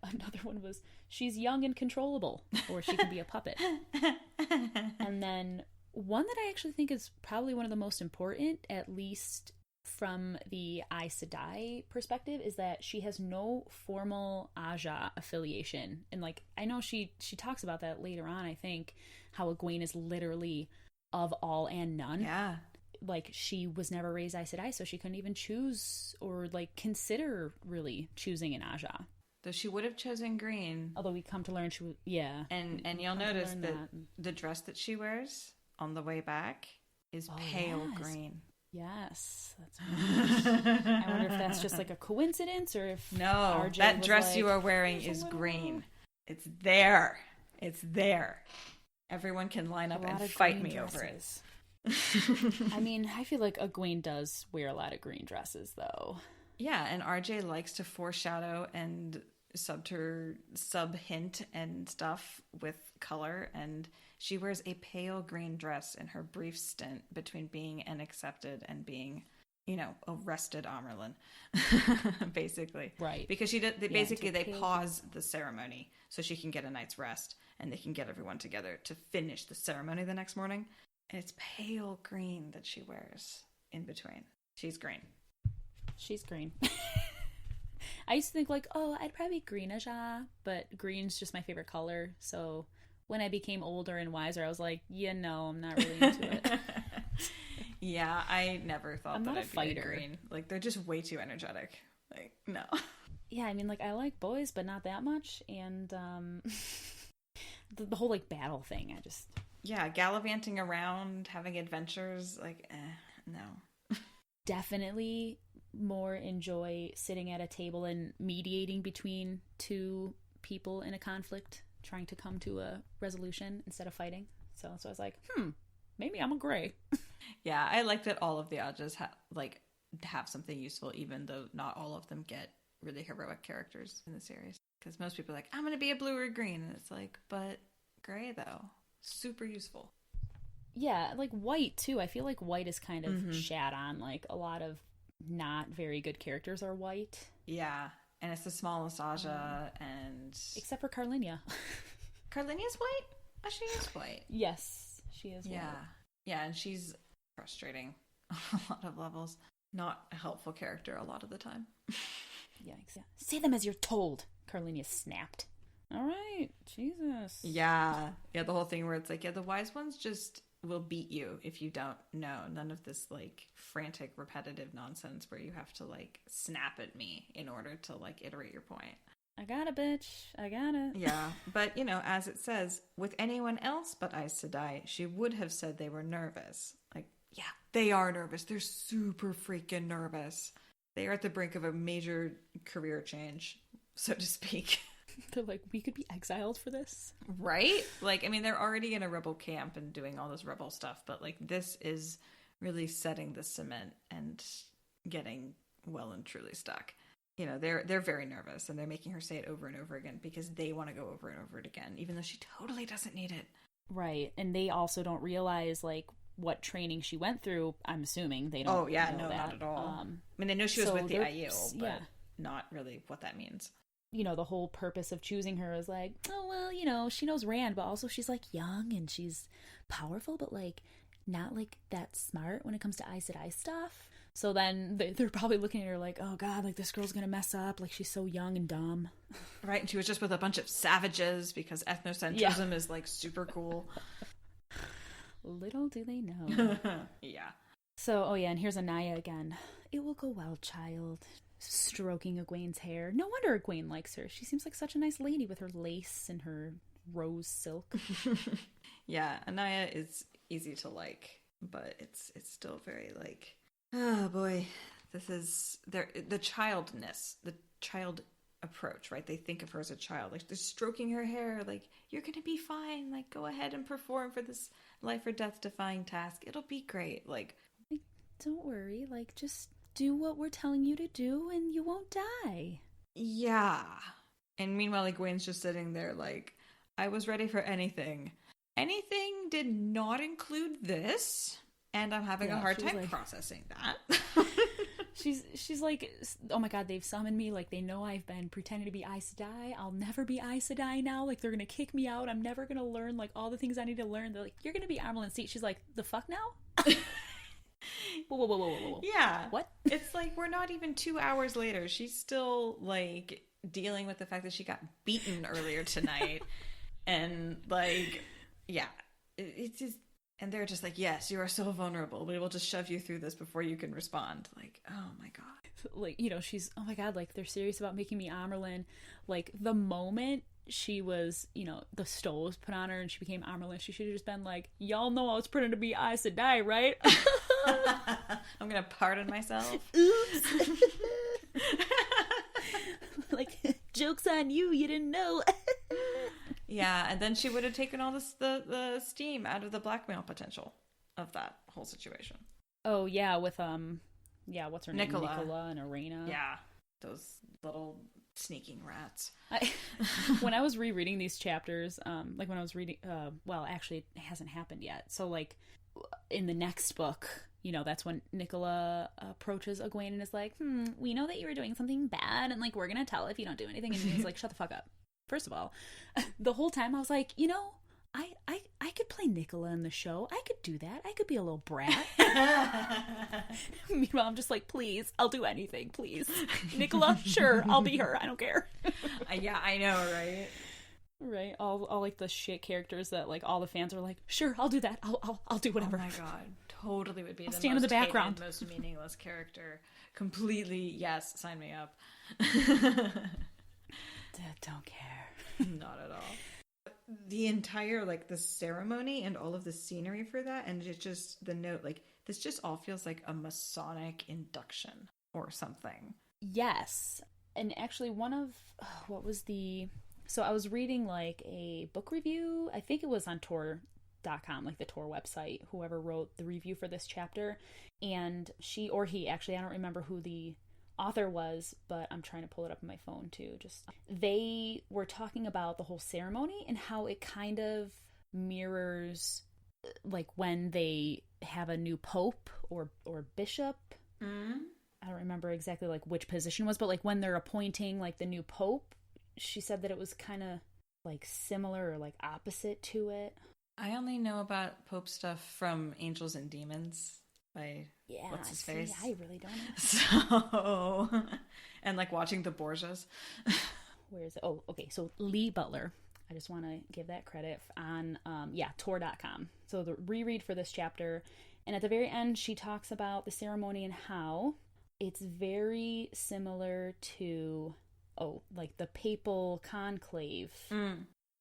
[SPEAKER 4] Another one was she's young and controllable, or she can be a puppet. And then one that I actually think is probably one of the most important, at least from the Aes Sedai perspective, is that she has no formal Aja affiliation. And like, I know she talks about that later on, I think, how Egwene is literally of all and none.
[SPEAKER 2] Yeah.
[SPEAKER 4] Like, she was never raised Aes Sedai, so she couldn't even choose or like consider really choosing an Aja.
[SPEAKER 2] Though she would have chosen green.
[SPEAKER 4] Although we come to learn she was, yeah.
[SPEAKER 2] And you'll notice that the dress that she wears on the way back is pale green.
[SPEAKER 4] Yes, that's I wonder if that's just like a coincidence, or if
[SPEAKER 2] no, that dress like, you are wearing is green. It's there. It's there. Everyone can line up and fight me over it.
[SPEAKER 4] I mean, I feel like Egwene does wear a lot of green dresses, though.
[SPEAKER 2] Yeah, and RJ likes to foreshadow and sub hint and stuff with color, and she wears a pale green dress in her brief stint between being an accepted and being, arrested Amerlin, basically.
[SPEAKER 4] Right.
[SPEAKER 2] Because they pause the ceremony so she can get a night's rest, and they can get everyone together to finish the ceremony the next morning. And it's pale green that she wears in between. She's green.
[SPEAKER 4] She's green. I used to think like, I'd probably be green Aja, but green's just my favorite color. So when I became older and wiser, I was like, no, I'm not really into it.
[SPEAKER 2] Yeah, I never thought that I'd
[SPEAKER 4] fighter.
[SPEAKER 2] be green. Like, they're just way too energetic. Like, no.
[SPEAKER 4] Yeah, I mean, like, I like boys, but not that much. And the whole like battle thing,
[SPEAKER 2] yeah, gallivanting around, having adventures, like, no.
[SPEAKER 4] Definitely more enjoy sitting at a table and mediating between two people in a conflict, trying to come to a resolution instead of fighting. So I was like, maybe I'm a gray.
[SPEAKER 2] Yeah, I like that all of the Ajas have something useful, even though not all of them get really heroic characters in the series. Because most people are like, I'm going to be a blue or green. And it's like, but gray, though. Super useful.
[SPEAKER 4] Yeah, like white, too. I feel like white is kind of shat on. Like, a lot of not very good characters are white.
[SPEAKER 2] Yeah, and it's the smallest Aja, and...
[SPEAKER 4] Except for Carlinia.
[SPEAKER 2] Carlinia's white? Oh, she is white.
[SPEAKER 4] Yes, she is white.
[SPEAKER 2] Yeah, and she's frustrating on a lot of levels. Not a helpful character a lot of the time.
[SPEAKER 4] Yikes. Yeah. Say them as you're told. Carlinia snapped. All right, Jesus.
[SPEAKER 2] Yeah, the whole thing where it's like, the wise ones just will beat you if you don't know. None of this like frantic, repetitive nonsense where you have to like snap at me in order to like iterate your point.
[SPEAKER 4] I got it, bitch. I got it.
[SPEAKER 2] Yeah, but as it says, with anyone else but Aes Sedai, she would have said they were nervous. Like, yeah, they are nervous. They're super freaking nervous. They are at the brink of a major career change, so to speak.
[SPEAKER 4] They're like, we could be exiled for this.
[SPEAKER 2] Right? Like, I mean, they're already in a rebel camp and doing all this rebel stuff, but like this is really setting the cement and getting well and truly stuck. You know, they're very nervous, and they're making her say it over and over again because they want to go over and over it again, even though she totally doesn't need it.
[SPEAKER 4] Right. And they also don't realize, like, what training she went through. I'm assuming they don't know that.
[SPEAKER 2] Not at all. I mean, they know she was with the IU, but not really what that means.
[SPEAKER 4] You know, the whole purpose of choosing her is like, oh, well, you know, she knows Rand, but also she's, like, young and she's powerful, but, like, not, like, that smart when it comes to Aes Sedai stuff. So then they're probably looking at her like, oh, God, like, this girl's gonna mess up. Like, she's so young and dumb.
[SPEAKER 2] Right, and she was just with a bunch of savages because ethnocentrism is, like, super cool.
[SPEAKER 4] Little do they know.
[SPEAKER 2] Yeah.
[SPEAKER 4] So, and here's Anaya again. It will go well, child. Stroking Egwene's hair. No wonder Egwene likes her. She seems like such a nice lady with her lace and her rose silk.
[SPEAKER 2] Yeah, Anaya is easy to like, but it's still very like, oh boy, this is the childness, the child approach, right? They think of her as a child, like they're stroking her hair, like, you're gonna be fine, like, go ahead and perform for this life or death defying task, it'll be great. Like,
[SPEAKER 4] don't worry, like, just do what we're telling you to do and you won't die.
[SPEAKER 2] Yeah. And meanwhile, Egwene's just sitting there like, I was ready for anything. Anything did not include this, and I'm having a hard time processing that.
[SPEAKER 4] She's like, oh my God, they've summoned me. Like, they know I've been pretending to be Aes Sedai. I'll never be Aes Sedai now. Like, they're gonna kick me out. I'm never gonna learn, like, all the things I need to learn. They're like, you're gonna be Amaryllis Seat. She's like, the fuck now? Whoa.
[SPEAKER 2] Yeah.
[SPEAKER 4] What?
[SPEAKER 2] It's like, we're not even 2 hours later. She's still, like, dealing with the fact that she got beaten earlier tonight. And, like, yeah. It's just... And they're just like, yes, you are so vulnerable. We will just shove you through this before you can respond. Like, oh my God.
[SPEAKER 4] Like, you know, she's, oh my God, like, they're serious about making me Amerlin. Like, the moment she was, you know, the stole was put on her and she became Amerlin, she should have just been like, y'all know I was pretending to be Aes Sedai, right?
[SPEAKER 2] I'm gonna pardon myself.
[SPEAKER 4] Oops. Like, joke's on you, you didn't know.
[SPEAKER 2] Yeah, and then she would have taken all the steam out of the blackmail potential of that whole situation.
[SPEAKER 4] Oh yeah, with what's her name? Nicola and Arena.
[SPEAKER 2] Yeah, those little sneaking rats.
[SPEAKER 4] When I was rereading these chapters, like when I was reading, well, actually, it hasn't happened yet. So like in the next book, you know, that's when Nicola approaches Egwene and is like, we know that you were doing something bad, and like we're gonna tell if you don't do anything. And he's like, shut the fuck up. First of all, the whole time I was like, you know, I could play Nicola in the show. I could do that. I could be a little brat. Meanwhile, I'm just like, please, I'll do anything, please. Nicola, sure, I'll be her. I don't care.
[SPEAKER 2] Yeah, I know, right?
[SPEAKER 4] Right, all like the shit characters that like all the fans are like, sure, I'll do that. I'll do whatever.
[SPEAKER 2] Oh my God, totally would be
[SPEAKER 4] I'll
[SPEAKER 2] the
[SPEAKER 4] stand
[SPEAKER 2] most
[SPEAKER 4] in the background,
[SPEAKER 2] hated, most meaningless character. Completely, yes, sign me up.
[SPEAKER 4] Don't care.
[SPEAKER 2] Not at all. The entire, like, the ceremony and all of the scenery for that, and it's just the note, like, this just all feels like a Masonic induction or something.
[SPEAKER 4] Yes. And actually so I was reading, like, a book review. I think it was on Tor.com, like the Tor website, whoever wrote the review for this chapter. And she, or he, actually, I don't remember who the author was, but I'm trying to pull it up on my phone too. They were talking about the whole ceremony and how it kind of mirrors like when they have a new pope or bishop. I don't remember exactly like which position was, but like when they're appointing like the new pope, she said that it was kind of like similar or like opposite to it.
[SPEAKER 2] I only know about pope stuff from Angels and Demons by what's his face.
[SPEAKER 4] I really don't know.
[SPEAKER 2] So, and like watching the Borgias.
[SPEAKER 4] Where is it? Oh, okay. So Lee Butler. I just want to give that credit on, Tor.com. So the reread for this chapter. And at the very end, she talks about the ceremony and how it's very similar to, like the papal conclave,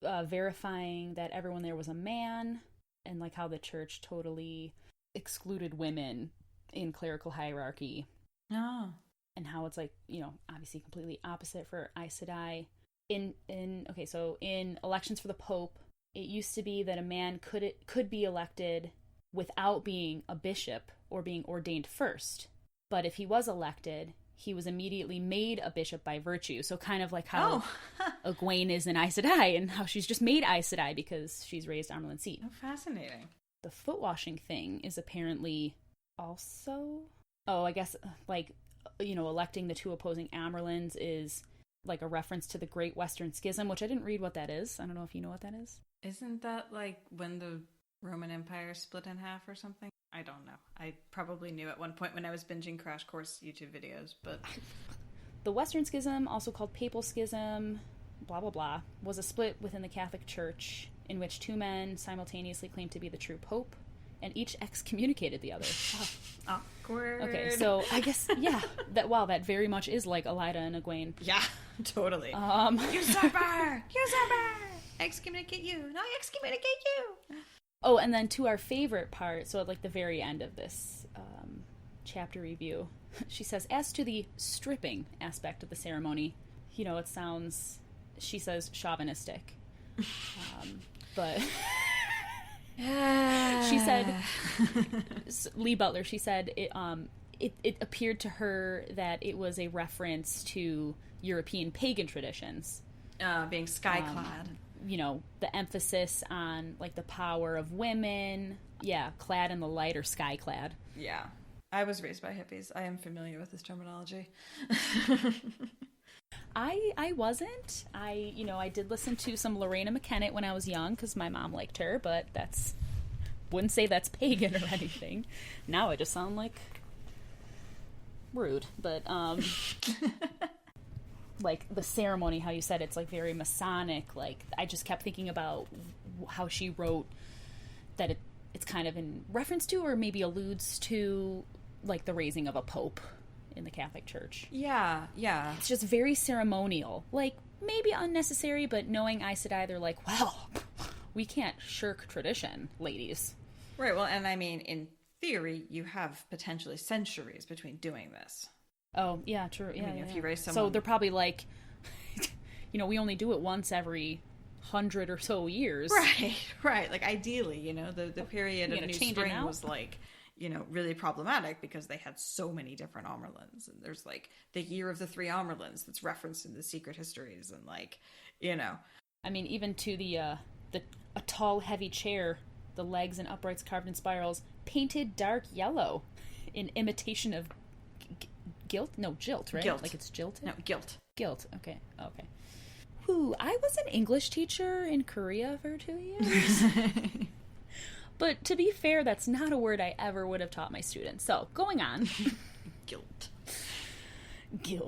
[SPEAKER 4] verifying that everyone there was a man, and like how the church totally excluded women in clerical hierarchy.
[SPEAKER 2] Oh.
[SPEAKER 4] and how it's like, you know, obviously completely opposite for Aes Sedai. In elections for the Pope, it used to be that a man could be elected without being a bishop or being ordained first. But if he was elected, he was immediately made a bishop by virtue. So kind of like how Egwene is in Aes Sedai, and how she's just made Aes Sedai because she's raised Amyrlin Seat.
[SPEAKER 2] Oh, fascinating.
[SPEAKER 4] The foot washing thing is apparently also... Oh, I guess, like, you know, electing the two opposing Amyrlins is like a reference to the Great Western Schism, which I didn't read what that is. I don't know if you know what that is.
[SPEAKER 2] Isn't that like when the Roman Empire split in half or something? I don't know. I probably knew at one point when I was binging Crash Course YouTube videos, but...
[SPEAKER 4] The Western Schism, also called Papal Schism, blah, blah, blah, was a split within the Catholic Church in which two men simultaneously claimed to be the true pope, and each excommunicated the other.
[SPEAKER 2] Oh. Awkward.
[SPEAKER 4] Okay, so I guess, yeah, that very much is like Elida and Egwene.
[SPEAKER 2] Yeah, totally. Usurper! Excommunicate you! No, excommunicate you!
[SPEAKER 4] Oh, and then to our favorite part, so at like the very end of this chapter review, she says, as to the stripping aspect of the ceremony, you know, it sounds, she says, chauvinistic. But... She said, Lee Butler, she said it appeared to her that it was a reference to European pagan traditions.
[SPEAKER 2] Being sky-clad.
[SPEAKER 4] You know, the emphasis on, like, the power of women. Yeah, clad in the light or sky-clad.
[SPEAKER 2] Yeah. I was raised by hippies. I am familiar with this terminology.
[SPEAKER 4] I wasn't. I did listen to some Lorena McKennitt when I was young because my mom liked her, but wouldn't say that's pagan or anything. Now I just sound like rude, but like the ceremony, how you said it's like very Masonic. Like I just kept thinking about how she wrote that it's kind of in reference to or maybe alludes to like the raising of a pope in the Catholic Church.
[SPEAKER 2] Yeah.
[SPEAKER 4] It's just very ceremonial. Like, maybe unnecessary, but knowing Aes Sedai, they're like, well, we can't shirk tradition, ladies.
[SPEAKER 2] Right, well, and I mean, in theory, you have potentially centuries between doing this.
[SPEAKER 4] Oh, yeah, true. Yeah,
[SPEAKER 2] if you raise someone...
[SPEAKER 4] So they're probably like, you know, we only do it once every 100 or so years.
[SPEAKER 2] Right. Like, ideally, you know, the period of New Spring was like... you know, really problematic because they had so many different Amyrlins. And there's, like, the Year of the Three Amyrlins that's referenced in the Secret Histories and, like, you know.
[SPEAKER 4] I mean, even to a tall, heavy chair, the legs and uprights carved in spirals, painted dark yellow in imitation of jilt, right?
[SPEAKER 2] Gilt.
[SPEAKER 4] Like it's jilted?
[SPEAKER 2] No, gilt.
[SPEAKER 4] Gilt, okay. Whew, I was an English teacher in Korea for 2 years. But to be fair, that's not a word I ever would have taught my students. So, going on.
[SPEAKER 2] Gilt.
[SPEAKER 4] Yeah,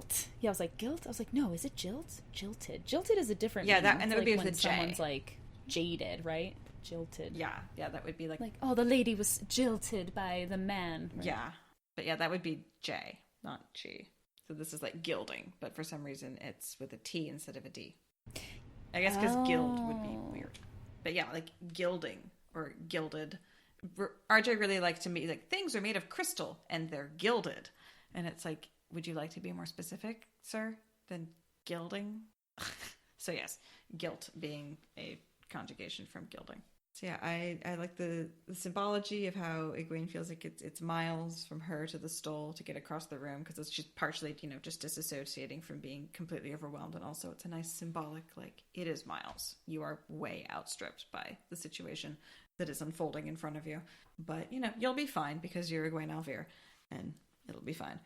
[SPEAKER 4] I was like, guilt? I was like, no, is it jilt? Jilted. Jilted is a different
[SPEAKER 2] meaning.
[SPEAKER 4] That
[SPEAKER 2] would
[SPEAKER 4] like
[SPEAKER 2] be with
[SPEAKER 4] when
[SPEAKER 2] the J.
[SPEAKER 4] someone's like jaded, right? Jilted.
[SPEAKER 2] Yeah, that would be like...
[SPEAKER 4] oh, the lady was jilted by the man. Right?
[SPEAKER 2] Yeah. But yeah, that would be J, not G. So this is like gilding, but for some reason it's with a T instead of a D. I guess because gild would be weird. But yeah, like gilding. Or gilded. RJ really liked to me, like, things are made of crystal and they're gilded. And it's like, would you like to be more specific, sir, than gilding? So yes, gilt being a conjugation from gilding. So yeah, I like the symbology of how Egwene feels like it's miles from her to the stole to get across the room, because it's just partially, you know, just disassociating from being completely overwhelmed, and also it's a nice symbolic, like, it is miles. You are way outstripped by the situation that is unfolding in front of you. But, you know, you'll be fine because you're Egwene Alvear, and it'll be fine.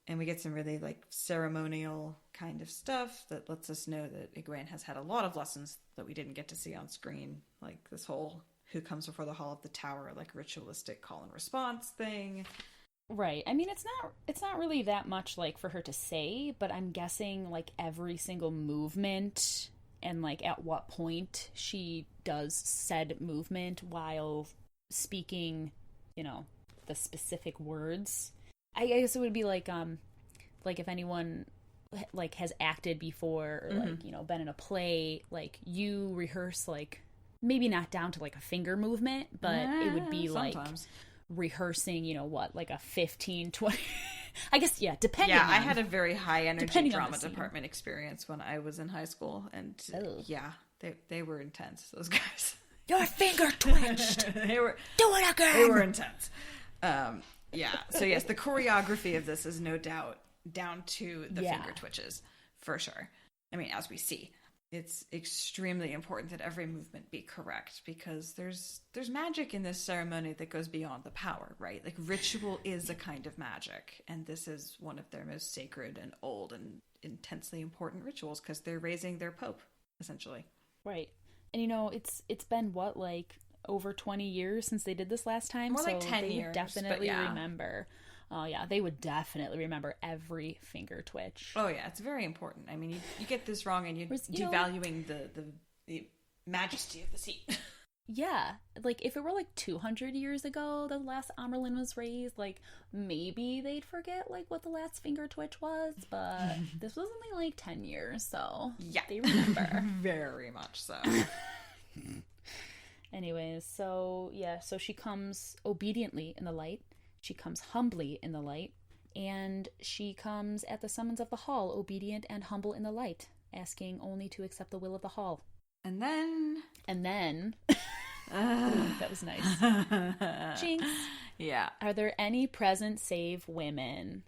[SPEAKER 2] And we get some really, like, ceremonial kind of stuff that lets us know that Egwene has had a lot of lessons that we didn't get to see on screen. Like this whole who comes before the Hall of the Tower, like, ritualistic call and response thing.
[SPEAKER 4] Right. I mean, it's not really that much, like, for her to say, but I'm guessing, like, every single movement and, like, at what point she does said movement while speaking, you know, the specific words. I guess it would be like if anyone like has acted before or like, you know, been in a play, like you rehearse, like maybe not down to like a finger movement, but it would be sometimes like rehearsing, you know, what, like a 15, 20 I guess, yeah, depending
[SPEAKER 2] Yeah,
[SPEAKER 4] on,
[SPEAKER 2] I had a very high energy drama department experience when I was in high school. And yeah, they were intense, those guys.
[SPEAKER 4] Your finger twitched. Do it again.
[SPEAKER 2] They were intense. Yeah. So yes, the choreography of this is no doubt down to the finger twitches, for sure. I mean, as we see, it's extremely important that every movement be correct, because there's magic in this ceremony that goes beyond the power, right? Like, ritual is a kind of magic, and this is one of their most sacred and old and intensely important rituals, because they're raising their pope, essentially.
[SPEAKER 4] Right. And it's been what, like over 20 years since they did this last time?
[SPEAKER 2] More like 10 years.
[SPEAKER 4] Definitely remember. Oh yeah, they would definitely remember every finger twitch.
[SPEAKER 2] Oh yeah, it's very important. I mean, you get this wrong and you're devaluing the majesty of the seat.
[SPEAKER 4] Yeah, like if it were like 200 years ago the last Amerlin was raised, like maybe they'd forget like what the last finger twitch was, but this was only like 10 years, so
[SPEAKER 2] yeah,
[SPEAKER 4] they remember.
[SPEAKER 2] Very much so.
[SPEAKER 4] Anyways, so she comes obediently in the light, she comes humbly in the light, and she comes at the summons of the hall, obedient and humble in the light, asking only to accept the will of the hall. And then that was nice. Jinx.
[SPEAKER 2] Yeah.
[SPEAKER 4] Are there any present save women?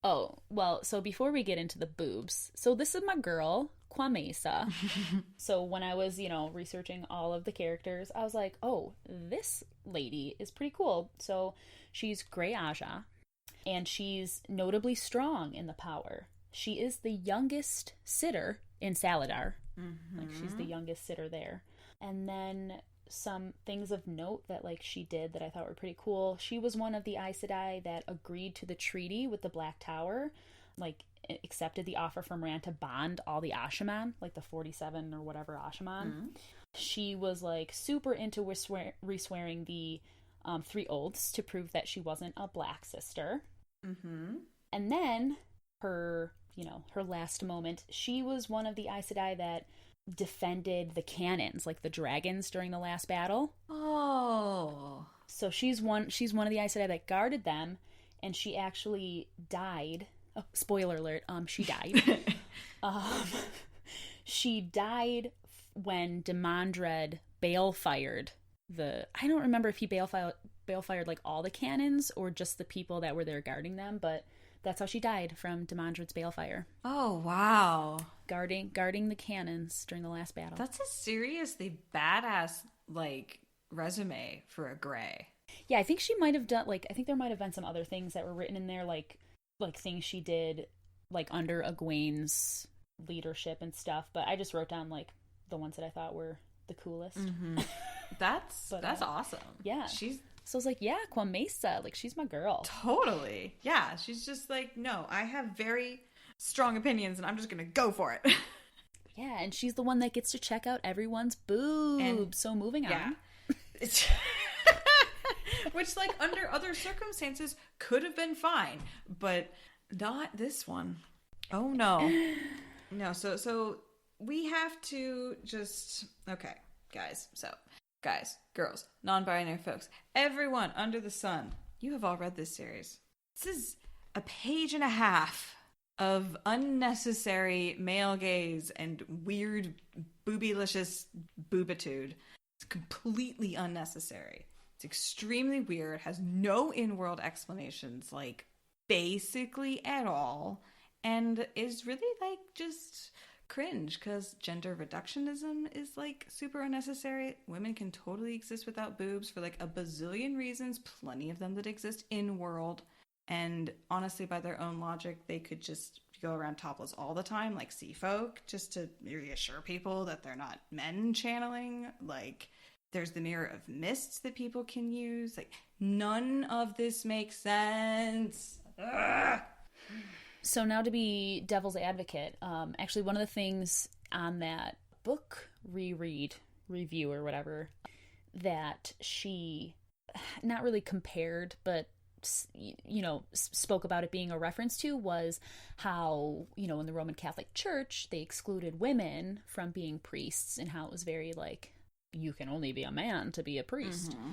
[SPEAKER 4] Oh, well, so before we get into the boobs, so this is my girl, Kwamesa. So when I was, researching all of the characters, I was like, oh, this lady is pretty cool. So she's Grey Aja, and she's notably strong in the power. She is the youngest sitter in Salidar. Mm-hmm. Like, she's the youngest sitter there. And then some things of note that, like, she did that I thought were pretty cool. She was one of the Aes Sedai that agreed to the treaty with the Black Tower, like, accepted the offer from Rand to bond all the Ashaman, like the 47 or whatever Ashaman. Mm-hmm. She was, like, super into re-swearing the 3 oaths to prove that she wasn't a Black sister. Mm-hmm. And then her last moment, she was one of the Aes Sedai that defended the cannons, like the dragons, during the last battle.
[SPEAKER 2] Oh.
[SPEAKER 4] So she's one of the Aes Sedai that guarded them, and she actually died. Oh, spoiler alert, she died. She died when Demandred bale-fired I don't remember if he bale-fired like all the cannons or just the people that were there guarding them, but that's how she died, from Demandred's balefire.
[SPEAKER 2] Oh, wow.
[SPEAKER 4] Guarding the cannons during the last battle.
[SPEAKER 2] That's a seriously badass, like, resume for a Grey.
[SPEAKER 4] Yeah, I think she might have done, like, I think there might have been some other things that were written in there, like things she did, like, under Egwene's leadership and stuff, but I just wrote down, like, the ones that I thought were the coolest.
[SPEAKER 2] Mm-hmm. That's awesome.
[SPEAKER 4] Yeah. So I was like, yeah, Kwamesa, like, she's my girl.
[SPEAKER 2] Totally. Yeah, she's just like, no, I have very strong opinions and I'm just going to go for it.
[SPEAKER 4] Yeah, and she's the one that gets to check out everyone's boobs. So moving on.
[SPEAKER 2] Which, like, under other circumstances could have been fine, but not this one. Oh, no. No, so we have to just... Okay, guys, girls, non-binary folks, everyone under the sun, you have all read this series. This is a page and a half of unnecessary male gaze and weird boobylicious boobitude. It's completely unnecessary. It's extremely weird, has no in-world explanations, like, basically at all, and is really, like, just cringe, because gender reductionism is, like, super unnecessary. Women can totally exist without boobs for, like, a bazillion reasons, plenty of them that exist in world, and honestly, by their own logic, they could just go around topless all the time, like sea folk, just to reassure people that they're not men channeling. Like, there's the mirror of mists that people can use. Like, none of this makes sense. Ugh.
[SPEAKER 4] So now, to be devil's advocate, actually one of the things on that book review or whatever, that she not really compared, but, spoke about it being a reference to, was how, in the Roman Catholic Church, they excluded women from being priests, and how it was very, like, you can only be a man to be a priest. Mm-hmm.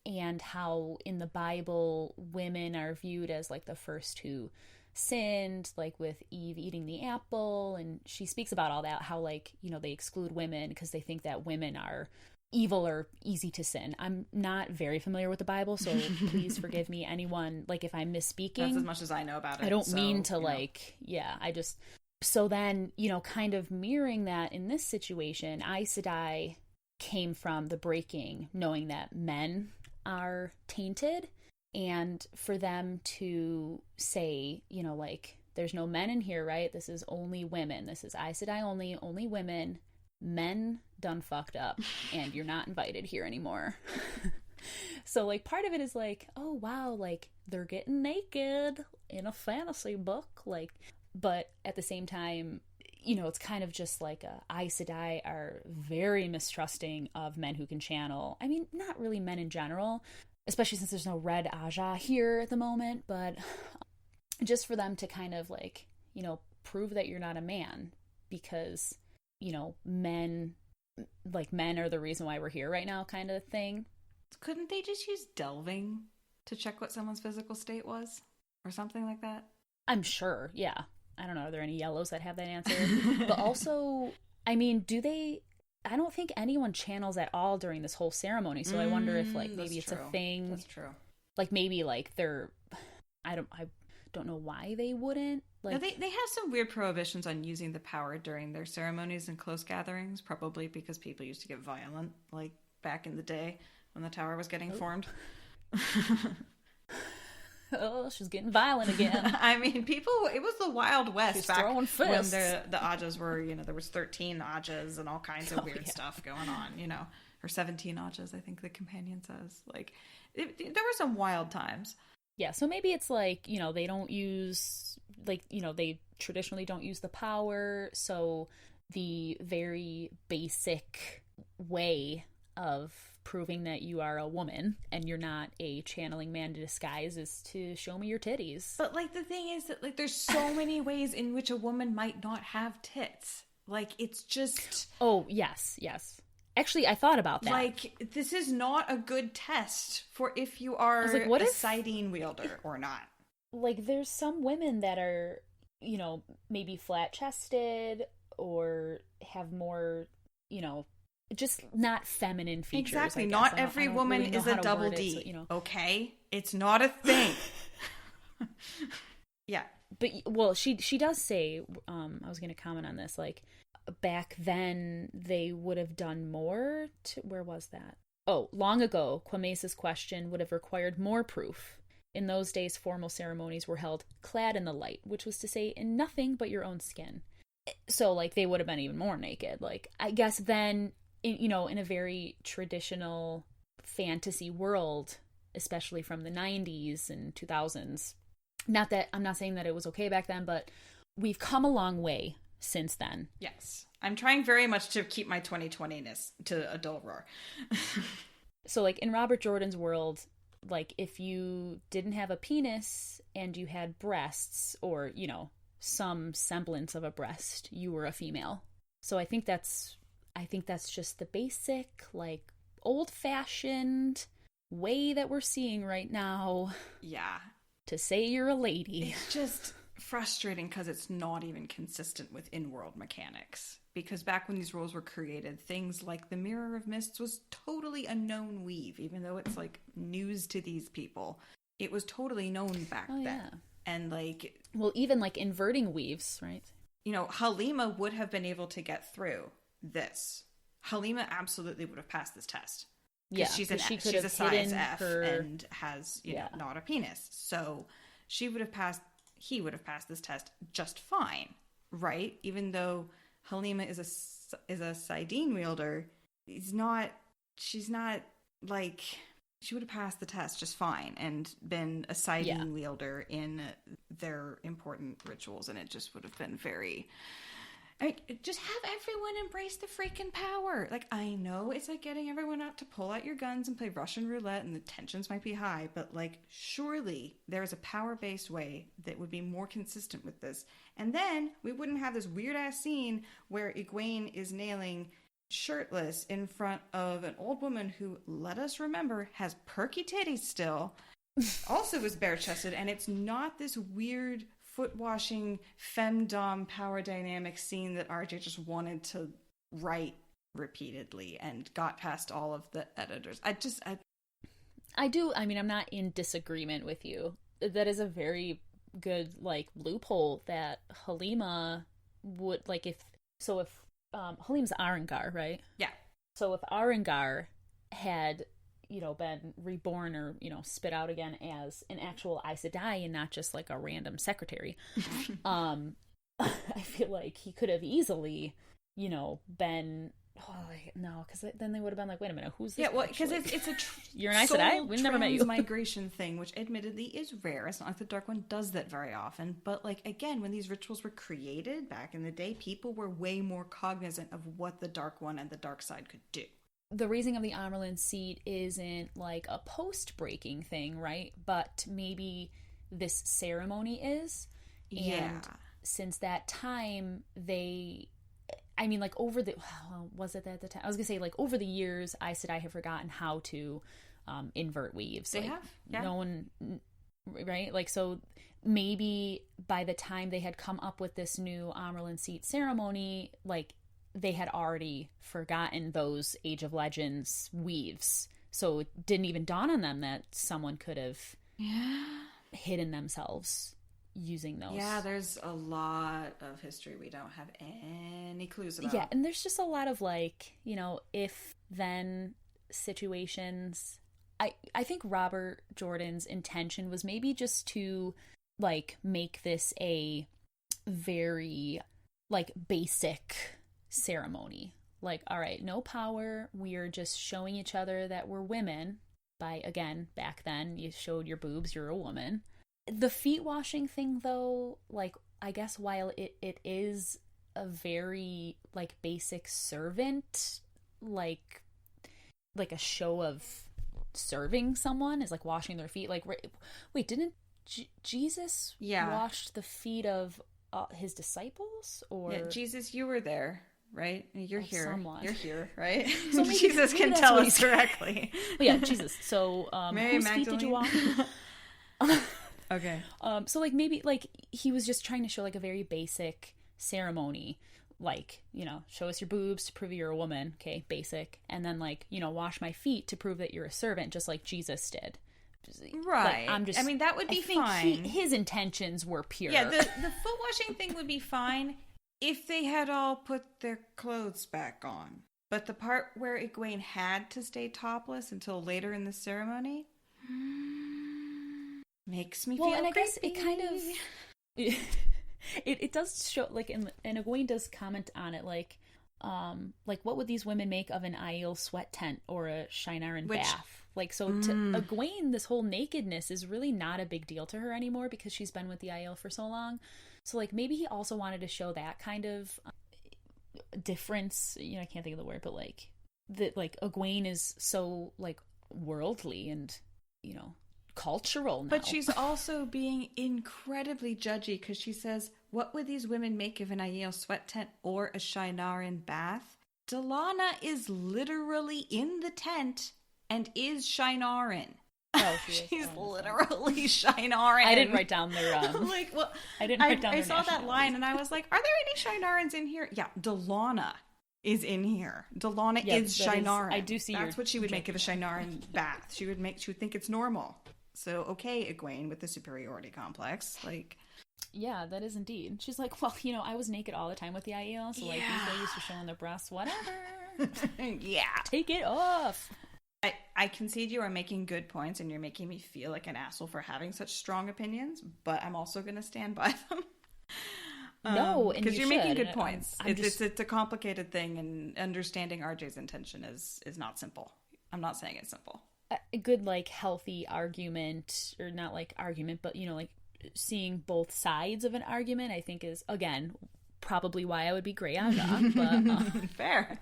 [SPEAKER 4] and how in the Bible women are viewed as like the first who sinned, like with Eve eating the apple. And she speaks about all that, how like, you know, they exclude women because they think that women are evil or easy to sin. I'm not very familiar with the Bible, so please forgive me, anyone, like if I'm misspeaking.
[SPEAKER 2] That's as much as I know about it.
[SPEAKER 4] I don't mean to like, yeah, I just, so then, you know, kind of mirroring that in this situation, Aes Sedai came from the breaking, knowing that men are tainted, and for them to say, you know, like, there's no men in here, right? This is only women. This is Aes Sedai only women. Men done fucked up, and you're not invited here anymore. So, like, part of it is like, oh, wow, like, they're getting naked in a fantasy book, like, but at the same time, you know, it's kind of just like Aes Sedai are very mistrusting of men who can channel. I mean, not really men in general, especially since there's no red Aja here at the moment, but just for them to kind of like, you know, prove that you're not a man, because, you know, men are the reason why we're here right now, kind of thing.
[SPEAKER 2] Couldn't they just use delving to check what someone's physical state was? Or something like that?
[SPEAKER 4] I'm sure, yeah. I don't know, are there any yellows that have that answer? But also, I mean, I don't think anyone channels at all during this whole ceremony, so I wonder if, like, maybe it's a thing.
[SPEAKER 2] That's true.
[SPEAKER 4] Like, maybe, like, I don't know why they wouldn't. Like,
[SPEAKER 2] no, they have some weird prohibitions on using the power during their ceremonies and close gatherings, probably because people used to get violent, like, back in the day when the tower was getting formed.
[SPEAKER 4] Oh, she's getting violent again.
[SPEAKER 2] I mean, it was the Wild West.
[SPEAKER 4] She's
[SPEAKER 2] back
[SPEAKER 4] throwing fists.
[SPEAKER 2] When the Ajas were, you know, there was 13 Ajas and all kinds of weird stuff going on, you know, or 17 Ajas, I think the companion says. Like, there were some wild times.
[SPEAKER 4] Yeah, so maybe it's like, you know, they don't use, like, you know, they traditionally don't use the power, so the very basic way of proving that you are a woman and you're not a channeling man in disguise is to show me your titties.
[SPEAKER 2] But, like, the thing is that, like, there's so many ways in which a woman might not have tits. Like, it's just...
[SPEAKER 4] Oh, yes. Actually, I thought about that.
[SPEAKER 2] Like, this is not a good test for if you are
[SPEAKER 4] like, what
[SPEAKER 2] a
[SPEAKER 4] if...
[SPEAKER 2] Sidene wielder or not.
[SPEAKER 4] Like, there's some women that are, you know, maybe flat-chested or have more, you know, just not feminine features.
[SPEAKER 2] Exactly. Not every woman really is a double D. So, you know. Okay? It's not a thing. Yeah.
[SPEAKER 4] But, well, she does say, I was going to comment on this, like, back then they would have done more to, where was that? Oh, long ago, Kwamesa's question would have required more proof. In those days, formal ceremonies were held clad in the light, which was to say in nothing but your own skin. So, like, they would have been even more naked. Like, I guess then... you know, in a very traditional fantasy world, especially from the 90s and 2000s, not that I'm not saying that it was okay back then, but we've come a long way since then.
[SPEAKER 2] Yes. I'm trying very much to keep my 2020-ness to a dull roar.
[SPEAKER 4] So, like, in Robert Jordan's world, like, if you didn't have a penis and you had breasts or, you know, some semblance of a breast, you were a female. So I think that's just the basic, like, old-fashioned way that we're seeing right now.
[SPEAKER 2] Yeah.
[SPEAKER 4] To say you're a lady.
[SPEAKER 2] It's just frustrating because it's not even consistent with in-world mechanics. Because back when these rules were created, things like the Mirror of Mists was totally a known weave, even though it's, like, news to these people. It was totally known back then. Yeah. And, like...
[SPEAKER 4] Well, even, like, inverting weaves, right?
[SPEAKER 2] You know, Halima would have been able to get through this. Halima absolutely would have passed this test.
[SPEAKER 4] Yeah,
[SPEAKER 2] she's a size F and has, you know, not a penis. So he would have passed this test just fine, right? Even though Halima is a Sidene wielder, she's not like, she would have passed the test just fine and been a Sidene wielder in their important rituals, and it just would have been very... just have everyone embrace the freaking power. Like, I know it's like getting everyone out to pull out your guns and play Russian roulette and the tensions might be high, but, like, surely there's a power-based way that would be more consistent with this. And then we wouldn't have this weird-ass scene where Egwene is nailing shirtless in front of an old woman who, let us remember, has perky titties still, also is bare-chested, and it's not this weird foot-washing femdom power dynamic scene that RJ just wanted to write repeatedly and got past all of the editors.
[SPEAKER 4] I do. I mean, I'm not in disagreement with you. That is a very good, like, loophole that Halima would, like, if Halim's Arengar, right?
[SPEAKER 2] Yeah.
[SPEAKER 4] So if Arengar had, you know, been reborn or, you know, spit out again as an actual Aes Sedai and not just like a random secretary, I feel like he could have easily, you know, been. Oh, no, because then they would have been like, wait a minute, who's this?
[SPEAKER 2] Yeah, well, because it's a
[SPEAKER 4] you're an Aes Sedai? We've never met you.
[SPEAKER 2] Migration thing, which admittedly is rare. It's not like the Dark One does that very often. But, like, again, when these rituals were created back in the day, people were way more cognizant of what the Dark One and the Dark Side could do.
[SPEAKER 4] The raising of the Amerlin seat isn't like a post-breaking thing, right? But maybe this ceremony is. And since that time, I mean, like, over the... was it at the time? I was going to say, like, over the years, Aes Sedai have forgotten how to invert weaves.
[SPEAKER 2] They
[SPEAKER 4] like,
[SPEAKER 2] have, yeah.
[SPEAKER 4] No one... Right? Like, so maybe by the time they had come up with this new Amerlin seat ceremony, like, they had already forgotten those Age of Legends weaves. So it didn't even dawn on them that someone could have hidden themselves using those.
[SPEAKER 2] Yeah, there's a lot of history we don't have any clues about.
[SPEAKER 4] Yeah, and there's just a lot of, like, you know, if then situations. I think Robert Jordan's intention was maybe just to, like, make this a very, like, basic ceremony. Like, all right, no power, we're just showing each other that we're women. By, again, back then, you showed your boobs, you're a woman. The feet washing thing, though, like, I guess while it is a very, like, basic servant, like a show of serving someone is, like, washing their feet. Like, wait, didn't Jesus wash the feet of his disciples? Or
[SPEAKER 2] yeah, Jesus, you were there, right? You're here.
[SPEAKER 4] Someone.
[SPEAKER 2] You're here, right?
[SPEAKER 4] So maybe,
[SPEAKER 2] Jesus can tell us directly.
[SPEAKER 4] Well, yeah, Jesus. So,
[SPEAKER 2] Mary
[SPEAKER 4] whose
[SPEAKER 2] Magdalene?
[SPEAKER 4] feet did you wash?
[SPEAKER 2] Okay.
[SPEAKER 4] So, like, maybe, like, he was just trying to show, like, a very basic ceremony. Like, you know, show us your boobs to prove you're a woman. Okay, basic. And then, like, you know, wash my feet to prove that you're a servant, just like Jesus did.
[SPEAKER 2] Right.
[SPEAKER 4] Like,
[SPEAKER 2] I mean, that would be fine.
[SPEAKER 4] His intentions were pure.
[SPEAKER 2] Yeah, the foot washing thing would be fine if they had all put their clothes back on. But the part where Egwene had to stay topless until later in the ceremony makes me feel
[SPEAKER 4] and I
[SPEAKER 2] creepy.
[SPEAKER 4] guess it kind of it does show, like, and Egwene does comment on it, like what would these women make of an Aiel sweat tent or a Shienaran bath? Like, so to Egwene, this whole nakedness is really not a big deal to her anymore because she's been with the Aiel for so long. So, like, maybe he also wanted to show that kind of difference. You know, I can't think of the word, but, like, that, like, Egwene is so, like, worldly and, you know, cultural now.
[SPEAKER 2] But she's also being incredibly judgy because she says, what would these women make of an Aiel sweat tent or a Shienaran bath? Delana is literally in the tent and is Shienaran.
[SPEAKER 4] Oh,
[SPEAKER 2] she's literally Shienaran.
[SPEAKER 4] I didn't write down their
[SPEAKER 2] like, well,
[SPEAKER 4] I didn't write down
[SPEAKER 2] I
[SPEAKER 4] their
[SPEAKER 2] saw that line and I was like, are there any Shienarans in here? Yeah, Delana is in here. Delana is Shienaran.
[SPEAKER 4] I do see.
[SPEAKER 2] That's what she would make of a Shienaran bath. She would think it's normal. So, okay, Egwene with the superiority complex, like...
[SPEAKER 4] Yeah, that is indeed. She's like, well, you know, I was naked all the time with the Aiel, so, like, these ladies were showing their breasts, whatever.
[SPEAKER 2] Yeah.
[SPEAKER 4] Take it off.
[SPEAKER 2] I concede you are making good points, and you're making me feel like an asshole for having such strong opinions, but I'm also going to stand by them.
[SPEAKER 4] No, and
[SPEAKER 2] because you're making good
[SPEAKER 4] and
[SPEAKER 2] points. It's a complicated thing, and understanding RJ's intention is not simple. I'm not saying it's simple.
[SPEAKER 4] A good, like, healthy argument, or not, like, argument, but, you know, like, seeing both sides of an argument, I think is, again, probably why I would be Grey Aga, but...
[SPEAKER 2] Fair.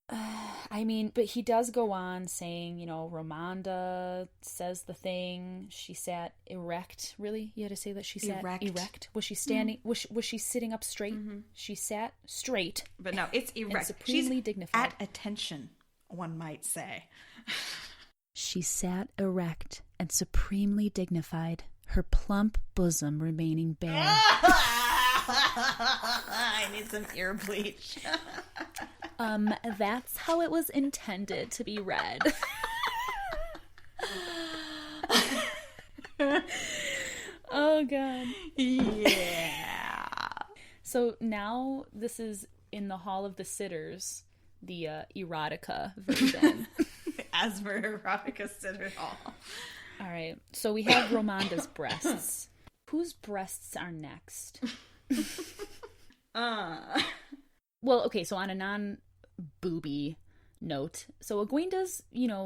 [SPEAKER 4] I mean, but he does go on saying, Romanda says the thing. She sat erect. Really? You had to say that she sat erect? Was she standing? Mm. Was she sitting up straight? Mm-hmm. She sat straight.
[SPEAKER 2] But no, it's erect.
[SPEAKER 4] Supremely dignified.
[SPEAKER 2] At attention, one might say.
[SPEAKER 4] She sat erect and supremely dignified, her plump bosom remaining bare.
[SPEAKER 2] I need some ear bleach.
[SPEAKER 4] That's how it was intended to be read. Oh, God.
[SPEAKER 2] Yeah.
[SPEAKER 4] So now this is in the Hall of the Sitters, the erotica version.
[SPEAKER 2] Asmer erotica sitter hall.
[SPEAKER 4] All right. So we have Romanda's breasts. Whose breasts are next? Well, okay, so on a non-booby note, so Egwene does,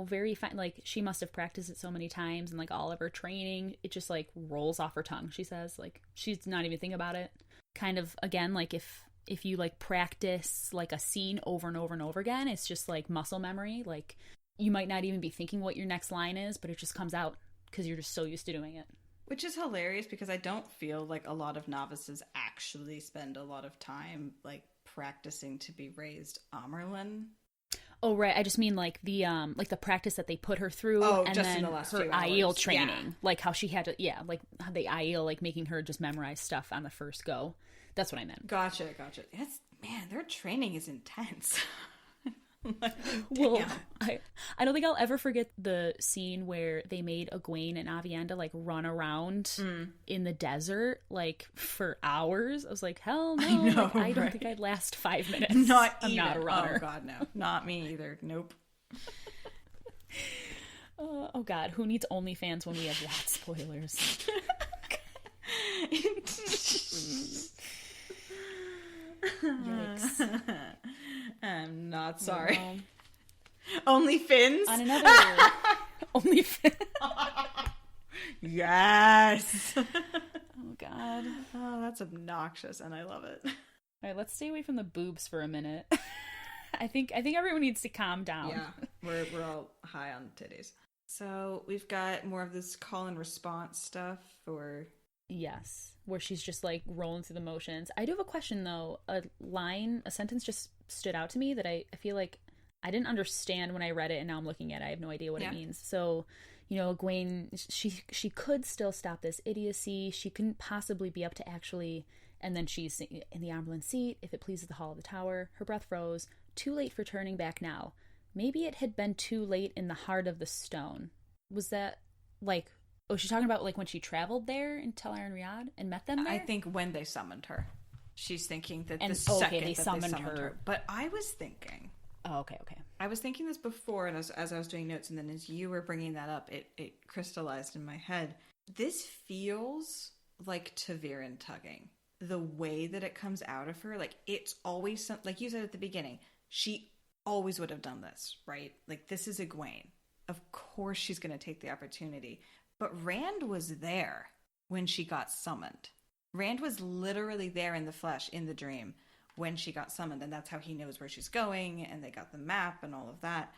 [SPEAKER 4] very fine, like, she must have practiced it so many times, and, like, all of her training, it just, like, rolls off her tongue, she says, like, she's not even thinking about it. Kind of, again, like, if you, like, practice, like, a scene over and over and over again, it's just, like, muscle memory, like, you might not even be thinking what your next line is, but it just comes out, because you're just so used to doing it.
[SPEAKER 2] Which is hilarious, because I don't feel like a lot of novices actually spend a lot of time, like, practicing to be raised Amerlin.
[SPEAKER 4] Oh, right. I just mean, like, the practice that they put her through, and
[SPEAKER 2] just
[SPEAKER 4] then
[SPEAKER 2] in the last
[SPEAKER 4] her
[SPEAKER 2] few hours.
[SPEAKER 4] Aiel training.
[SPEAKER 2] Yeah.
[SPEAKER 4] Like, how she had to, like, how the Aiel, like, making her just memorize stuff on the first go. That's what I meant.
[SPEAKER 2] Gotcha. Man, their training is intense. Like,
[SPEAKER 4] well, I don't think I'll ever forget the scene where they made Egwene and Aviendha, like, run around in the desert, like, for hours. I was like, hell no. I know, like, I don't think I'd last 5 minutes. I'm not a runner.
[SPEAKER 2] Oh, God, no. Not me either. Nope.
[SPEAKER 4] Oh, God. Who needs OnlyFans when we have that spoilers? Yikes.
[SPEAKER 2] I'm not sorry. Only Fins?
[SPEAKER 4] On another Only Fins.
[SPEAKER 2] Yes.
[SPEAKER 4] Oh, God.
[SPEAKER 2] Oh, that's obnoxious, and I love it.
[SPEAKER 4] All right, let's stay away from the boobs for a minute. I think everyone needs to calm down.
[SPEAKER 2] Yeah, we're all high on titties. So we've got more of this call and response stuff, or...
[SPEAKER 4] Yes, where she's just, like, rolling through the motions. I do have a question, though. A sentence just stood out to me that I feel like I didn't understand when I read it, and now I'm looking at it. I have no idea what it means. So, Egwene, she could still stop this idiocy. She couldn't possibly be up to actually... And then she's in the Amerlin seat, if it pleases the Hall of the Tower. Her breath froze. Too late for turning back now. Maybe it had been too late in the heart of the stone. Was that, like... Oh, she's talking about, like, when she traveled there in Tel Arenriad and met them there?
[SPEAKER 2] I think when they summoned her. She's thinking that the second they summoned her. But I was thinking...
[SPEAKER 4] Oh, okay.
[SPEAKER 2] I was thinking this before, and as I was doing notes, and then as you were bringing that up, it crystallized in my head. This feels like Ta'Veren tugging. The way that it comes out of her, like, it's always... Like you said at the beginning, she always would have done this, right? Like, this is Egwene. Of course she's going to take the opportunity. But Rand was there when she got summoned. Rand was literally there in the flesh, in the dream, when she got summoned. And that's how he knows where she's going, and they got the map and all of that.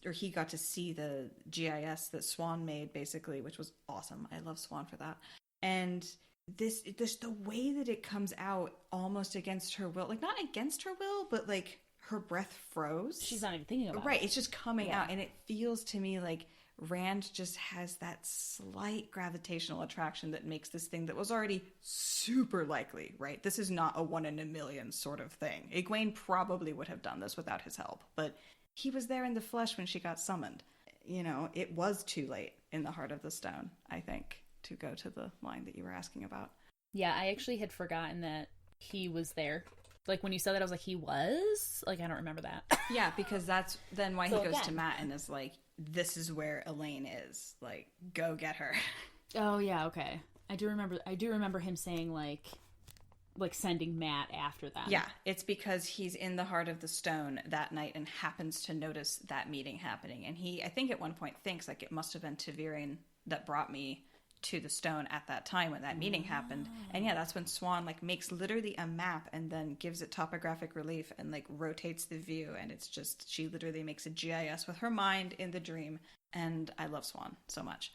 [SPEAKER 2] Or he got to see the GIS that Swan made, basically, which was awesome. I love Swan for that. And this the way that it comes out almost against her will. Like, not against her will, but, like, her breath froze.
[SPEAKER 4] She's not even thinking about it.
[SPEAKER 2] Right, it's just coming out. And it feels to me like Rand just has that slight gravitational attraction that makes this thing that was already super likely, right? This is not a 1 in a million sort of thing. Egwene probably would have done this without his help, but he was there in the flesh when she got summoned. It was too late in the heart of the stone, I think, to go to the line that you were asking about.
[SPEAKER 4] Yeah, I actually had forgotten that he was there. Like, when you said that, I was like, he was? Like, I don't remember that.
[SPEAKER 2] Yeah, because that's then why he goes to Matt and is like, this is where Elaine is. Like, go get her.
[SPEAKER 4] Oh, yeah, okay. I do remember him saying, like sending Matt after that.
[SPEAKER 2] Yeah, it's because he's in the heart of the stone that night and happens to notice that meeting happening. And he, I think at one point, thinks, like, it must have been Ta'Veren that brought me to the stone at that time when that meeting happened. And yeah, that's when Swan like makes literally a map and then gives it topographic relief and like rotates the view, and it's just, she literally makes a GIS with her mind in the dream. And I love Swan so much.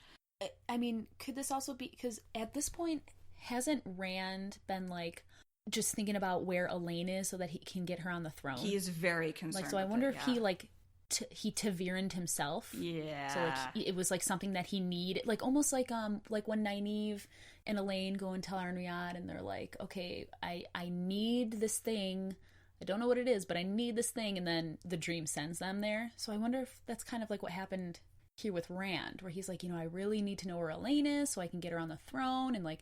[SPEAKER 4] I mean, could this also be because at this point, hasn't Rand been like just thinking about where Elaine is so that he can get her on the throne?
[SPEAKER 2] He is very concerned.
[SPEAKER 4] Like, so I wonder if he like he Taviran'd himself.
[SPEAKER 2] Yeah.
[SPEAKER 4] So like it was like something that he needed, like almost like when Nynaeve and Elaine go and tell Arnriad, and they're like, okay, I need this thing. I don't know what it is, but I need this thing, and then the dream sends them there. So I wonder if that's kind of like what happened here with Rand, where he's like, you know, I really need to know where Elaine is so I can get her on the throne, and like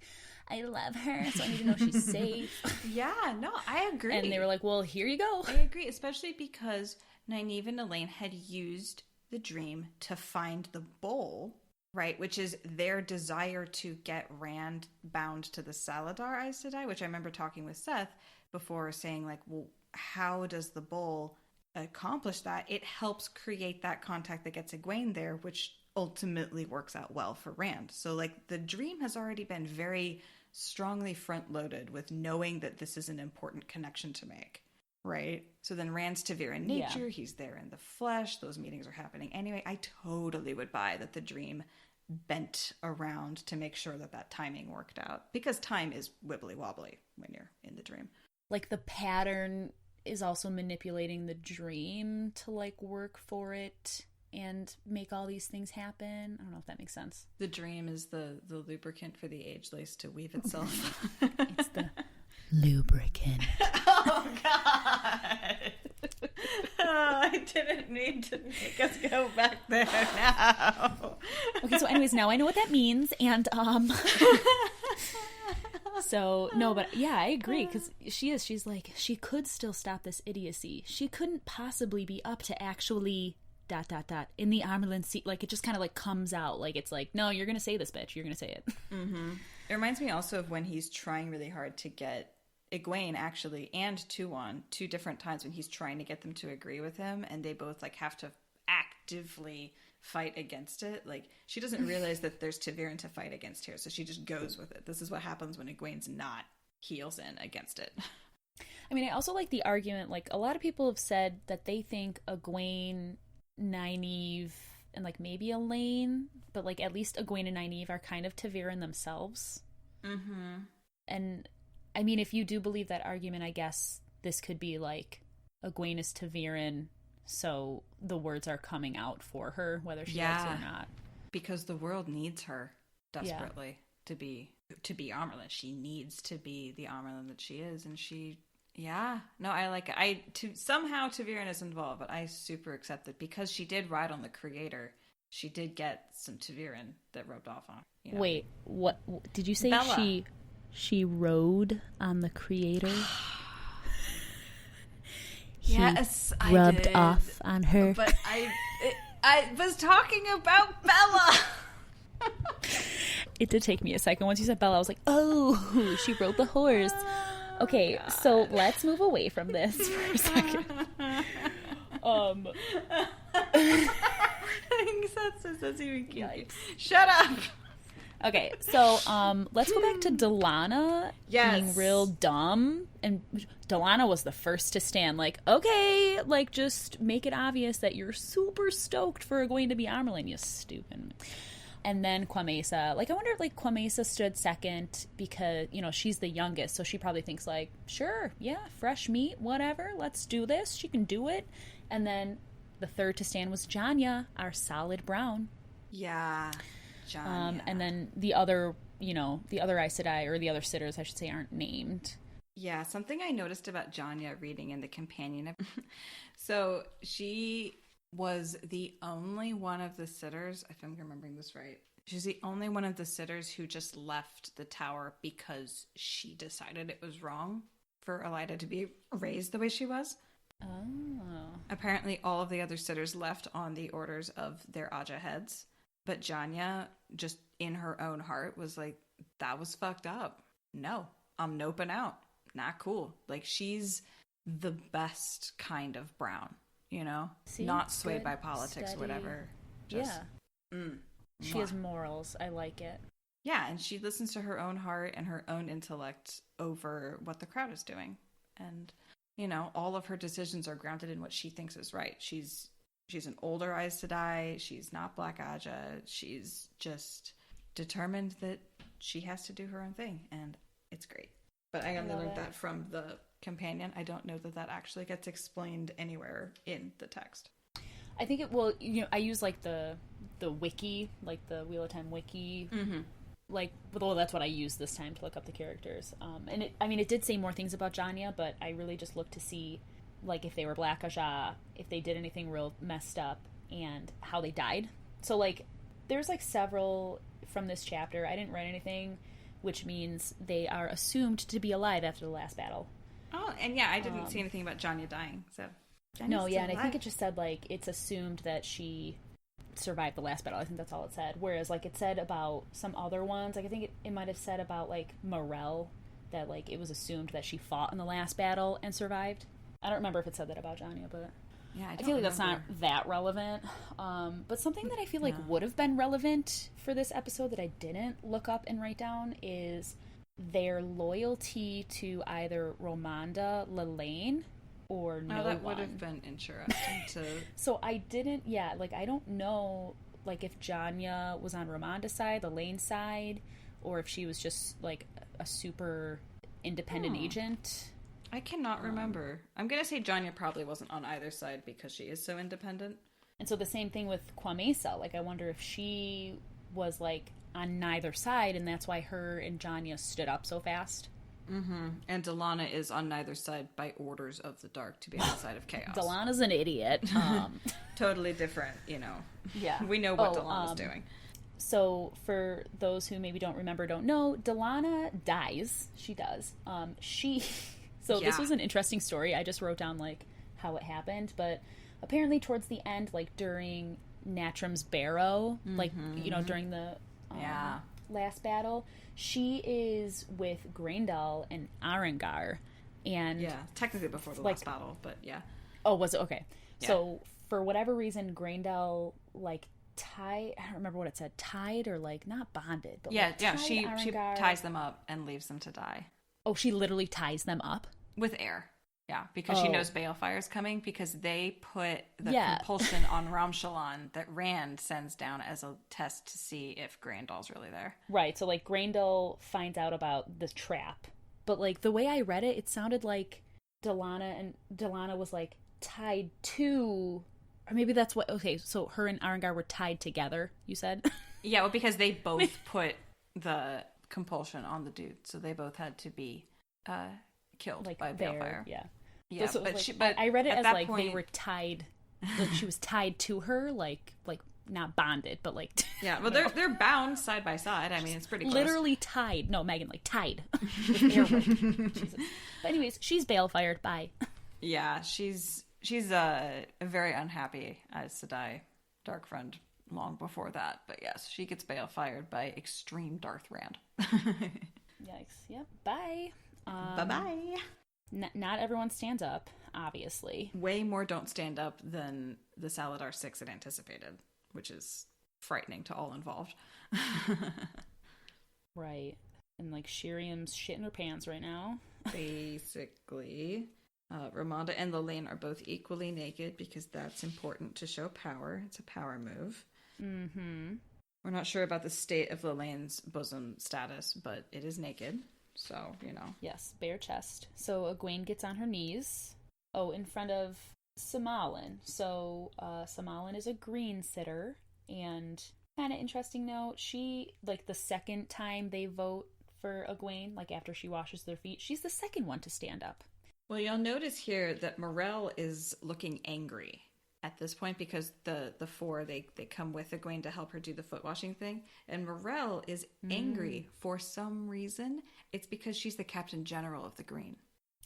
[SPEAKER 4] I love her, so I need to know she's safe.
[SPEAKER 2] Yeah, no, I agree.
[SPEAKER 4] And they were like, well, here you go.
[SPEAKER 2] I agree, especially because Nynaeve and Elaine had used the dream to find the bowl, right? Which is their desire to get Rand bound to the Salidar Aes Sedai, which I remember talking with Seth before, saying like, well, how does the bowl accomplish that? It helps create that contact that gets Egwene there, which ultimately works out well for Rand. So like the dream has already been very strongly front loaded with knowing that this is an important connection to make. Right? So then Rand's Taviran nature, he's there in the flesh, those meetings are happening anyway. I totally would buy that the dream bent around to make sure that that timing worked out, because time is wibbly wobbly when you're in the dream.
[SPEAKER 4] Like the pattern is also manipulating the dream to like work for it and make all these things happen. I don't know if that makes sense.
[SPEAKER 2] The dream is the lubricant for the age lace to weave itself.
[SPEAKER 4] It's the lubricant.
[SPEAKER 2] Oh God! I didn't mean to make us go back there now.
[SPEAKER 4] Okay, so anyways, now I know what that means, and so no, but yeah, I agree, because she's like, she could still stop this idiocy. She couldn't possibly be up to actually ... in the Amaryllis Sea. Like, it just kind of like comes out, like it's like, no, you're gonna say this, bitch, you're gonna say it.
[SPEAKER 2] Mm-hmm. It reminds me also of when he's trying really hard to get Egwene, actually, and Tuon, two different times when he's trying to get them to agree with him, and they both like have to actively fight against it. Like, she doesn't realize that there's Taviran to fight against here, so she just goes with it. This is what happens when Egwene's not heels in against it.
[SPEAKER 4] I mean, I also like the argument, like a lot of people have said that they think Egwene, Nynaeve, and like maybe Elaine, but like at least Egwene and Nynaeve are kind of Taviran themselves.
[SPEAKER 2] Mm-hmm.
[SPEAKER 4] And I mean, if you do believe that argument, I guess this could be like Egwene is Taviran, so the words are coming out for her, whether she likes it or not.
[SPEAKER 2] Because the world needs her desperately to be Amaryllis. She needs to be the Amaryllis that she is, and she. Yeah, no, I like it. Somehow Taviran is involved, but I super accept it because she did ride on the creator. She did get some Taviran that rubbed off on. You know?
[SPEAKER 4] Wait, what did you say?
[SPEAKER 2] Bella.
[SPEAKER 4] She rode on the creator.
[SPEAKER 2] Yes, I
[SPEAKER 4] rubbed
[SPEAKER 2] did.
[SPEAKER 4] off on her.
[SPEAKER 2] But I was talking about Bella.
[SPEAKER 4] It did take me a second. Once you said Bella, I was like, oh, she rode the horse. Okay, so let's move away from this for a second.
[SPEAKER 2] That's even cute. Shut up.
[SPEAKER 4] Okay, so let's go back to Delana being real dumb. And Delana was the first to stand like, okay, like just make it obvious that you're super stoked for Egwene to be Amaryllis, you stupid. And then Quamesa, like I wonder if like Quamesa stood second because, you know, she's the youngest, so she probably thinks like, sure, yeah, fresh meat, whatever, let's do this, she can do it. And then the third to stand was Janya, our solid brown.
[SPEAKER 2] Yeah, Janya.
[SPEAKER 4] And then the other, you know, the other Aes Sedai, or the other sitters, I should say, aren't named.
[SPEAKER 2] Yeah, something I noticed about Janya reading in the companion. So she was the only one of the sitters, if I'm remembering this right, she's the only one of the sitters who just left the tower because she decided it was wrong for Elida to be raised the way she was.
[SPEAKER 4] Oh.
[SPEAKER 2] Apparently all of the other sitters left on the orders of their Aja heads, but Janya, just in her own heart, was like, that was fucked up. No, I'm noping out. Not cool. Like, she's the best kind of brown. You know,
[SPEAKER 4] see,
[SPEAKER 2] not swayed
[SPEAKER 4] good,
[SPEAKER 2] by politics
[SPEAKER 4] steady.
[SPEAKER 2] Or whatever. Just,
[SPEAKER 4] yeah. She has morals. I like it.
[SPEAKER 2] Yeah, and she listens to her own heart and her own intellect over what the crowd is doing. And, you know, all of her decisions are grounded in what she thinks is right. She's an older Aes Sedai. She's not Black Aja. She's just determined that she has to do her own thing, and it's great. But I only learned that from the companion. I don't know that actually gets explained anywhere in the text.
[SPEAKER 4] I think I use like the wiki, like the Wheel of Time wiki. Mm-hmm. Like, well, that's what I used this time to look up the characters. And it did say more things about Janya, but I really just looked to see, like, if they were Black Aja, if they did anything real messed up, and how they died. So, like, there's, like, several from this chapter. I didn't write anything, which means they are assumed to be alive after the last battle.
[SPEAKER 2] Oh, and yeah, I didn't see anything about Janya dying, so...
[SPEAKER 4] No, yeah, and I think it just said, like, it's assumed that she survived the last battle. I think that's all it said. Whereas, like, it said about some other ones, like, I think it might have said about, like, Morel, that, like, it was assumed that she fought in the last battle and survived. I don't remember if it said that about Janya, but
[SPEAKER 2] yeah, I
[SPEAKER 4] feel like that's not that relevant. But something that I feel like would have been relevant for this episode that I didn't look up and write down is their loyalty to either Romanda, Lelaine, or no one.
[SPEAKER 2] That would have been interesting to...
[SPEAKER 4] So I don't know, like, if Janya was on Romanda's side, Lelane's side, or if she was just, like, a super independent agent.
[SPEAKER 2] I cannot remember. I'm gonna say Janya probably wasn't on either side because she is so independent.
[SPEAKER 4] And so the same thing with Kwamesa. Like, I wonder if she was, like, on neither side, and that's why her and Janya stood up so fast.
[SPEAKER 2] Mm-hmm. And Delana is on neither side by orders of the dark to be on the side of chaos.
[SPEAKER 4] Delana's an idiot.
[SPEAKER 2] Totally different, you know.
[SPEAKER 4] Yeah.
[SPEAKER 2] We know what Delana's doing.
[SPEAKER 4] So for those who maybe don't know, Delana dies. She does. This was an interesting story. I just wrote down, like, how it happened. But apparently towards the end, like, during Natram's Barrow, like, you know, during the last battle, she is with Graendal and Arengar, and
[SPEAKER 2] yeah, technically before the last battle, but yeah.
[SPEAKER 4] Oh, was it? Okay. Yeah. So for whatever reason, Graendal, like, I don't remember what it said, tied or, like, not bonded, but
[SPEAKER 2] yeah, like, she ties them up and leaves them to die.
[SPEAKER 4] Oh, she literally ties them up
[SPEAKER 2] with air. Yeah, because she knows Balefire's coming, because they put the compulsion on Ramshalon that Rand sends down as a test to see if Graendal's really there.
[SPEAKER 4] Right, so, like, Graendal finds out about the trap. But, like, the way I read it, it sounded like Delana was, like, tied to... Or maybe that's what... Okay, so her and Arengar were tied together, you said?
[SPEAKER 2] Yeah, well, because they both put the compulsion on the dude, so they both had to be... killed, like, by Balefire.
[SPEAKER 4] Yeah, so but I read it as, like, they were tied, like, she was tied to her, like not bonded, but, like,
[SPEAKER 2] yeah, well, they're bound side by side. I mean, it's pretty close.
[SPEAKER 4] Literally tied. No, Megan, like, tied with air rope. But anyways, she's Balefired. Bye.
[SPEAKER 2] Yeah, she's a very unhappy Aes Sedai dark friend long before that, but yes, she gets Balefired by extreme Darth Rand.
[SPEAKER 4] Yikes. Yep. Bye.
[SPEAKER 2] Bye-bye.
[SPEAKER 4] Not everyone stands up, obviously.
[SPEAKER 2] Way more don't stand up than the Salidar Six had anticipated, which is frightening to all involved.
[SPEAKER 4] Right. And, like, Shiriam's shitting her pants right now.
[SPEAKER 2] Basically. Ramonda and Lelaine are both equally naked because that's important to show power. It's a power move.
[SPEAKER 4] Mm-hmm.
[SPEAKER 2] We're not sure about the state of Lelaine's bosom status, but it is naked. So, you know.
[SPEAKER 4] Yes, bare chest. So Egwene gets on her knees. Oh, in front of Samalin. So Samalin is a green sitter. And kind of interesting note, she, like, the second time they vote for Egwene, like, after she washes their feet, she's the second one to stand up.
[SPEAKER 2] Well, you'll notice here that Morel is looking angry at this point, because the four, they come with Egwene to help her do the foot washing thing, and Morel is angry for some reason. It's because she's the Captain General of the Green.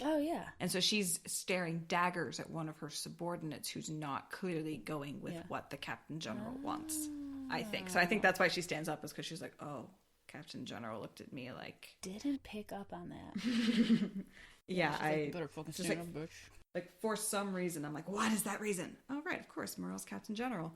[SPEAKER 4] Oh, yeah.
[SPEAKER 2] And so she's staring daggers at one of her subordinates who's not clearly going with what the Captain General wants, I think. So I think that's why she stands up, is because she's like, oh, Captain General looked at me like...
[SPEAKER 4] Didn't pick up on that.
[SPEAKER 2] Yeah,
[SPEAKER 4] I... Better fucking stand up, bitch.
[SPEAKER 2] Like, for some reason, I'm like, what is that reason? Oh, right, of course, Morel's Captain General.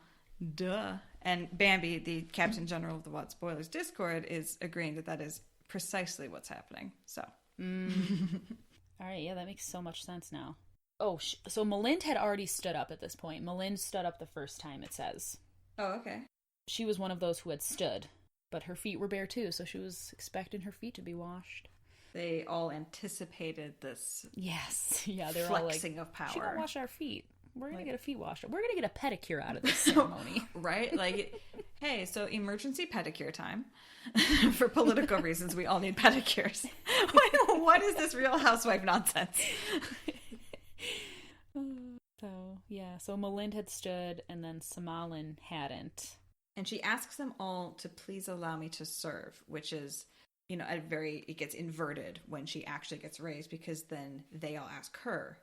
[SPEAKER 2] Duh. And Bambi, the Captain General of the What Spoilers Discord, is agreeing that is precisely what's happening. So.
[SPEAKER 4] All right, yeah, that makes so much sense now. Oh, so Malind had already stood up at this point. Malind stood up the first time, it says.
[SPEAKER 2] Oh, okay.
[SPEAKER 4] She was one of those who had stood, but her feet were bare too, so she was expecting her feet to be washed.
[SPEAKER 2] They all anticipated this.
[SPEAKER 4] Yes, yeah, they're
[SPEAKER 2] flexing
[SPEAKER 4] all like,
[SPEAKER 2] of power.
[SPEAKER 4] She gonna wash our feet. We're gonna get a feet wash. We're gonna get a pedicure out of this ceremony,
[SPEAKER 2] right? Like, hey, so emergency pedicure time. For political reasons, we all need pedicures. What is this Real Housewife nonsense?
[SPEAKER 4] So Malind had stood, and then Samalin hadn't.
[SPEAKER 2] And she asks them all to please allow me to serve, which is, it gets inverted when she actually gets raised, because then they all ask her,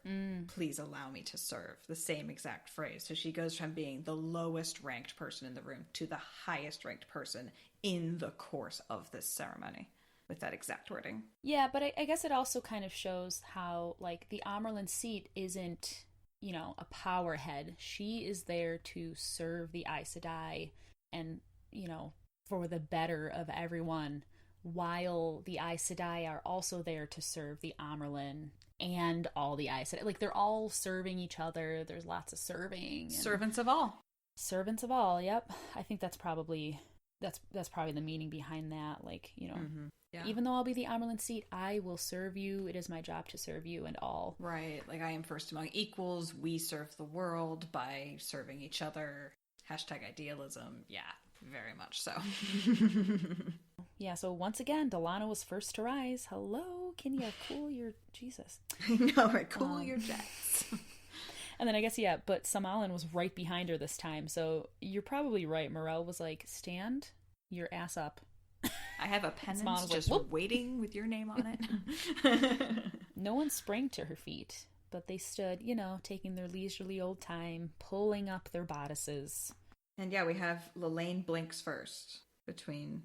[SPEAKER 2] please allow me to serve, the same exact phrase. So she goes from being the lowest ranked person in the room to the highest ranked person in the course of this ceremony with that exact wording.
[SPEAKER 4] Yeah, but I guess it also kind of shows how, like, the Amerlin seat isn't, a power head. She is there to serve the Aes Sedai and, for the better of everyone, while the Aes Sedai are also there to serve the Amerlin and all the Aes Sedai. Like, they're all serving each other. There's lots of serving.
[SPEAKER 2] Servants of all.
[SPEAKER 4] Servants of all, yep. I think that's probably the meaning behind that. Like,
[SPEAKER 2] Yeah.
[SPEAKER 4] Even though I'll be the Amerlin seat, I will serve you. It is my job to serve you and all.
[SPEAKER 2] Right. Like, I am first among equals. We serve the world by serving each other. #idealism. Yeah, very much so.
[SPEAKER 4] Yeah, so once again, Delana was first to rise. Hello, can you cool your... Jesus.
[SPEAKER 2] I know, right? Cool your jets.
[SPEAKER 4] And then I guess, yeah, but Samalin was right behind her this time. So you're probably right. Morel was like, stand your ass up.
[SPEAKER 2] I have a penance just waiting with your name on it.
[SPEAKER 4] No one sprang to her feet, but they stood, taking their leisurely old time, pulling up their bodices.
[SPEAKER 2] And yeah, we have Lelaine blinks first between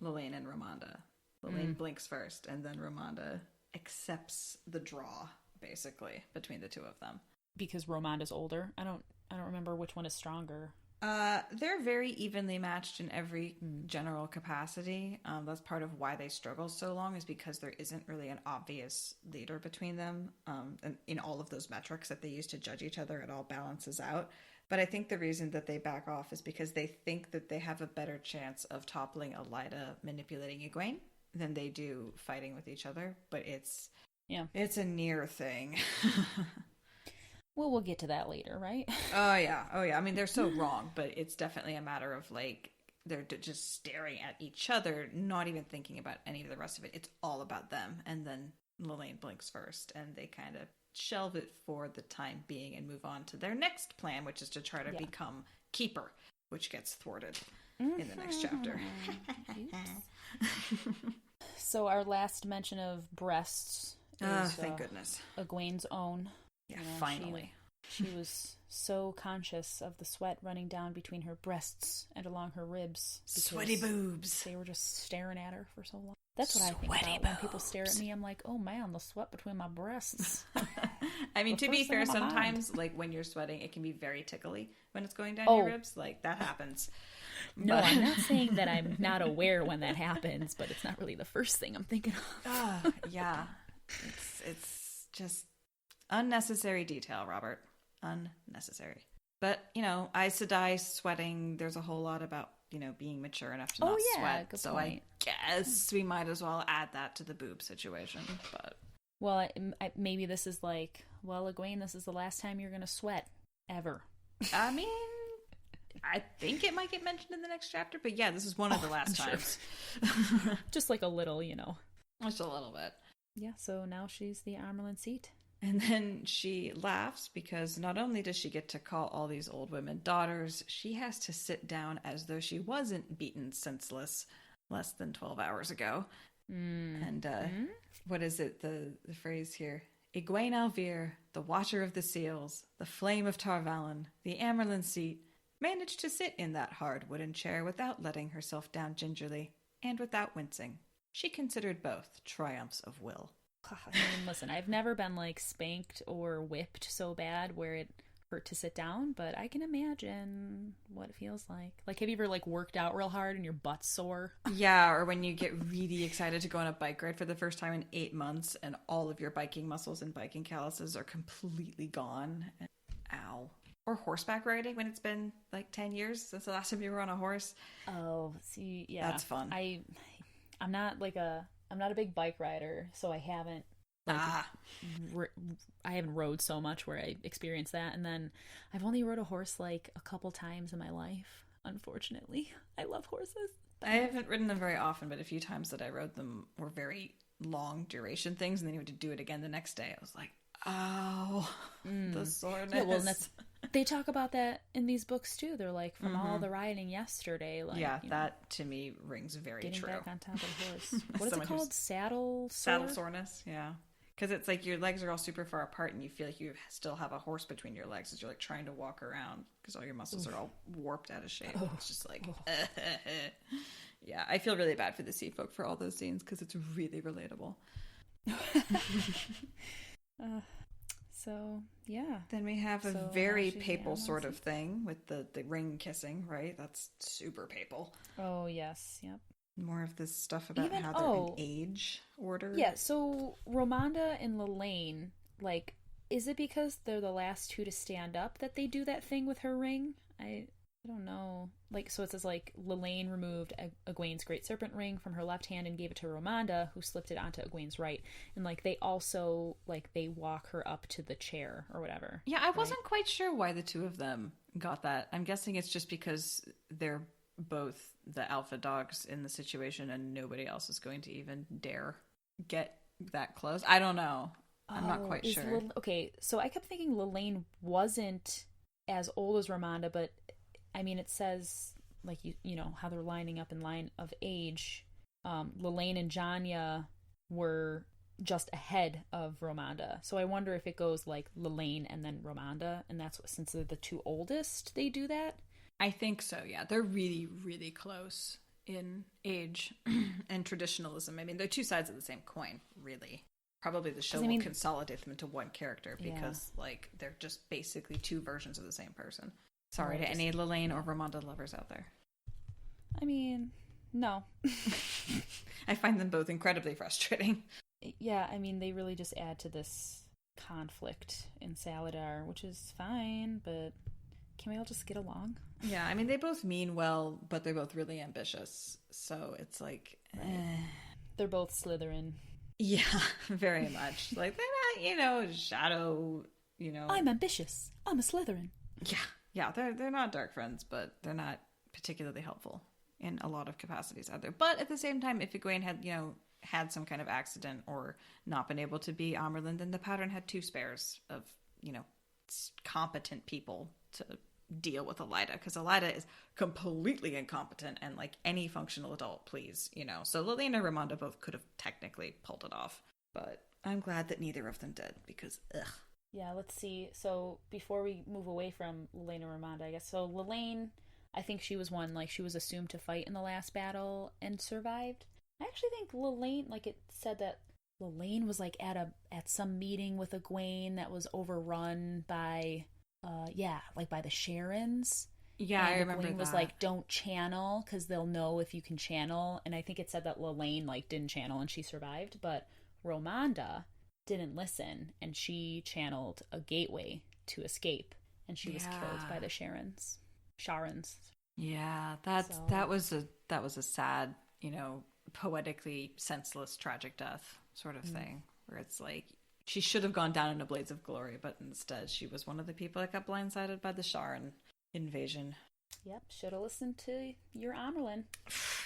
[SPEAKER 2] Lelaine and Ramonda. Lelaine blinks first, and then Ramonda accepts the draw, basically, between the two of them.
[SPEAKER 4] Because Ramonda's older? I don't remember which one is stronger.
[SPEAKER 2] They're very evenly matched in every general capacity. That's part of why they struggle so long, is because there isn't really an obvious leader between them. And in all of those metrics that they use to judge each other, it all balances out. But I think the reason that they back off is because they think that they have a better chance of toppling Elida manipulating Egwene than they do fighting with each other. But it's a near thing.
[SPEAKER 4] Well, we'll get to that later, right?
[SPEAKER 2] Oh, yeah. I mean, they're so wrong, but it's definitely a matter of, like, they're just staring at each other, not even thinking about any of the rest of it. It's all about them. And then Lelaine blinks first, and they kind of shelve it for the time being and move on to their next plan, which is to try to become Keeper, which gets thwarted in the next chapter.
[SPEAKER 4] So our last mention of breasts is
[SPEAKER 2] thank goodness.
[SPEAKER 4] Egwene's own.
[SPEAKER 2] Yeah, finally.
[SPEAKER 4] She was so conscious of the sweat running down between her breasts and along her ribs.
[SPEAKER 2] Sweaty boobs.
[SPEAKER 4] They were just staring at her for so long. That's what I think about when people stare at me. I'm like, oh man, the sweat between my breasts.
[SPEAKER 2] I mean, to be fair, sometimes, like, when you're sweating, it can be very tickly when it's going down your ribs. Like, that happens.
[SPEAKER 4] No, I'm not saying that I'm not aware when that happens, but it's not really the first thing I'm thinking of.
[SPEAKER 2] Yeah. It's just... unnecessary detail, Robert. Unnecessary. But, Aes Sedai sweating, there's a whole lot about, being mature enough to not sweat.
[SPEAKER 4] Good
[SPEAKER 2] so
[SPEAKER 4] point.
[SPEAKER 2] I guess we might as well add that to the boob situation. But
[SPEAKER 4] well, maybe this is like, well, Egwene, this is the last time you're going to sweat. Ever.
[SPEAKER 2] I mean, I think it might get mentioned in the next chapter, but yeah, this is one of the last times.
[SPEAKER 4] Sure. Just like a little,
[SPEAKER 2] Just a little bit.
[SPEAKER 4] Yeah, so now she's the Amerlin seat.
[SPEAKER 2] And then she laughs because not only does she get to call all these old women daughters, she has to sit down as though she wasn't beaten senseless less than 12 hours ago. And what is it, the phrase here? Egwene Alvir, the Watcher of the Seals, the Flame of Tarvalon, the Amerlin seat, managed to sit in that hard wooden chair without letting herself down gingerly, and without wincing. She considered both triumphs of will.
[SPEAKER 4] I mean, listen, I've never been, like, spanked or whipped so bad where it hurt to sit down, but I can imagine what it feels like. Like, have you ever, like, worked out real hard and your butt's sore?
[SPEAKER 2] Yeah, or when you get really excited to go on a bike ride for the first time in 8 months and all of your biking muscles and biking calluses are completely gone. Ow. Or horseback riding when it's been, like, 10 years since the last time you were on a horse.
[SPEAKER 4] Oh, see, yeah.
[SPEAKER 2] That's fun.
[SPEAKER 4] I'm not a big bike rider, so I haven't I haven't rode so much where I experienced that. And then I've only rode a horse like a couple times in my life, unfortunately. I love horses.
[SPEAKER 2] I haven't ridden them very often, but a few times that I rode them were very long duration things, and then you had to do it again the next day. I was like, oh, the soreness.
[SPEAKER 4] Yeah, well, they talk about that in these books too. They're like, from all the riding yesterday. Like,
[SPEAKER 2] yeah, that to me rings very
[SPEAKER 4] getting
[SPEAKER 2] true.
[SPEAKER 4] Back on top of the horse. What is it called? Saddle
[SPEAKER 2] soreness, yeah. Because it's like your legs are all super far apart and you feel like you still have a horse between your legs as you're like trying to walk around because all your muscles are all warped out of shape. It's just like, yeah, I feel really bad for the sea folk for all those scenes because it's really relatable.
[SPEAKER 4] So, yeah.
[SPEAKER 2] Then we have a very papal sort of thing with the ring kissing, right? That's super papal.
[SPEAKER 4] Oh, yes. Yep.
[SPEAKER 2] More of this stuff about how they're in age order.
[SPEAKER 4] Yeah, so Romanda and Lelaine, like, is it because they're the last two to stand up that they do that thing with her ring? I don't know. Like, so it says, like, Lelaine removed Egwene's great serpent ring from her left hand and gave it to Romanda, who slipped it onto Egwene's right. And, like, they also, like, they walk her up to the chair or whatever.
[SPEAKER 2] Yeah, I wasn't quite sure why the two of them got that. I'm guessing it's just because they're both the alpha dogs in the situation and nobody else is going to even dare get that close. I don't know. I'm not quite sure.
[SPEAKER 4] Okay, so I kept thinking Lelaine wasn't as old as Romanda, but I mean, it says, like, you know, how they're lining up in line of age. Lelaine and Janya were just ahead of Romanda. So I wonder if it goes, like, Lelaine and then Romanda, and that's what, since they're the two oldest, they do that?
[SPEAKER 2] I think so, yeah. They're really, really close in age and traditionalism. I mean, they're two sides of the same coin, really. Probably the show will consolidate them into one character because, like, they're just basically two versions of the same person. Sorry to any Lelaine or Romanda lovers out there.
[SPEAKER 4] I mean, no.
[SPEAKER 2] I find them both incredibly frustrating.
[SPEAKER 4] Yeah, I mean, they really just add to this conflict in Salidar, which is fine, but can we all just get along?
[SPEAKER 2] Yeah, I mean, they both mean well, but they're both really ambitious. So it's like...
[SPEAKER 4] They're both Slytherin.
[SPEAKER 2] Yeah, very much. Like, they're not, shadow,
[SPEAKER 4] I'm ambitious. I'm a Slytherin.
[SPEAKER 2] Yeah, they're not dark friends, but they're not particularly helpful in a lot of capacities either. But at the same time, if Egwene had, had some kind of accident or not been able to be Amyrlin, then the pattern had two spares of, competent people to deal with Elida, because Elida is completely incompetent and like any functional adult, please, So Lelaine and Romanda both could have technically pulled it off, but I'm glad that neither of them did, because ugh.
[SPEAKER 4] Yeah, let's see. So before we move away from Lelaine and Romanda, I guess. So Lelaine, I think she was one, like, she was assumed to fight in the last battle and survived. I actually think Lelaine, like, it said that Lelaine was like at some meeting with Egwene that was overrun by by the Sharons.
[SPEAKER 2] Yeah,
[SPEAKER 4] and
[SPEAKER 2] I remember
[SPEAKER 4] Egwene was like, don't channel because they'll know if you can channel. And I think it said that Lelaine like didn't channel and she survived, but Romanda didn't listen and she channeled a gateway to escape, and she was killed by the Sharons.
[SPEAKER 2] Yeah, that was a sad, poetically senseless, tragic death sort of thing, where it's like she should have gone down in a blaze of glory, but instead she was one of the people that got blindsided by the Sharon invasion.
[SPEAKER 4] Yep, should have listened to your Amyrlin.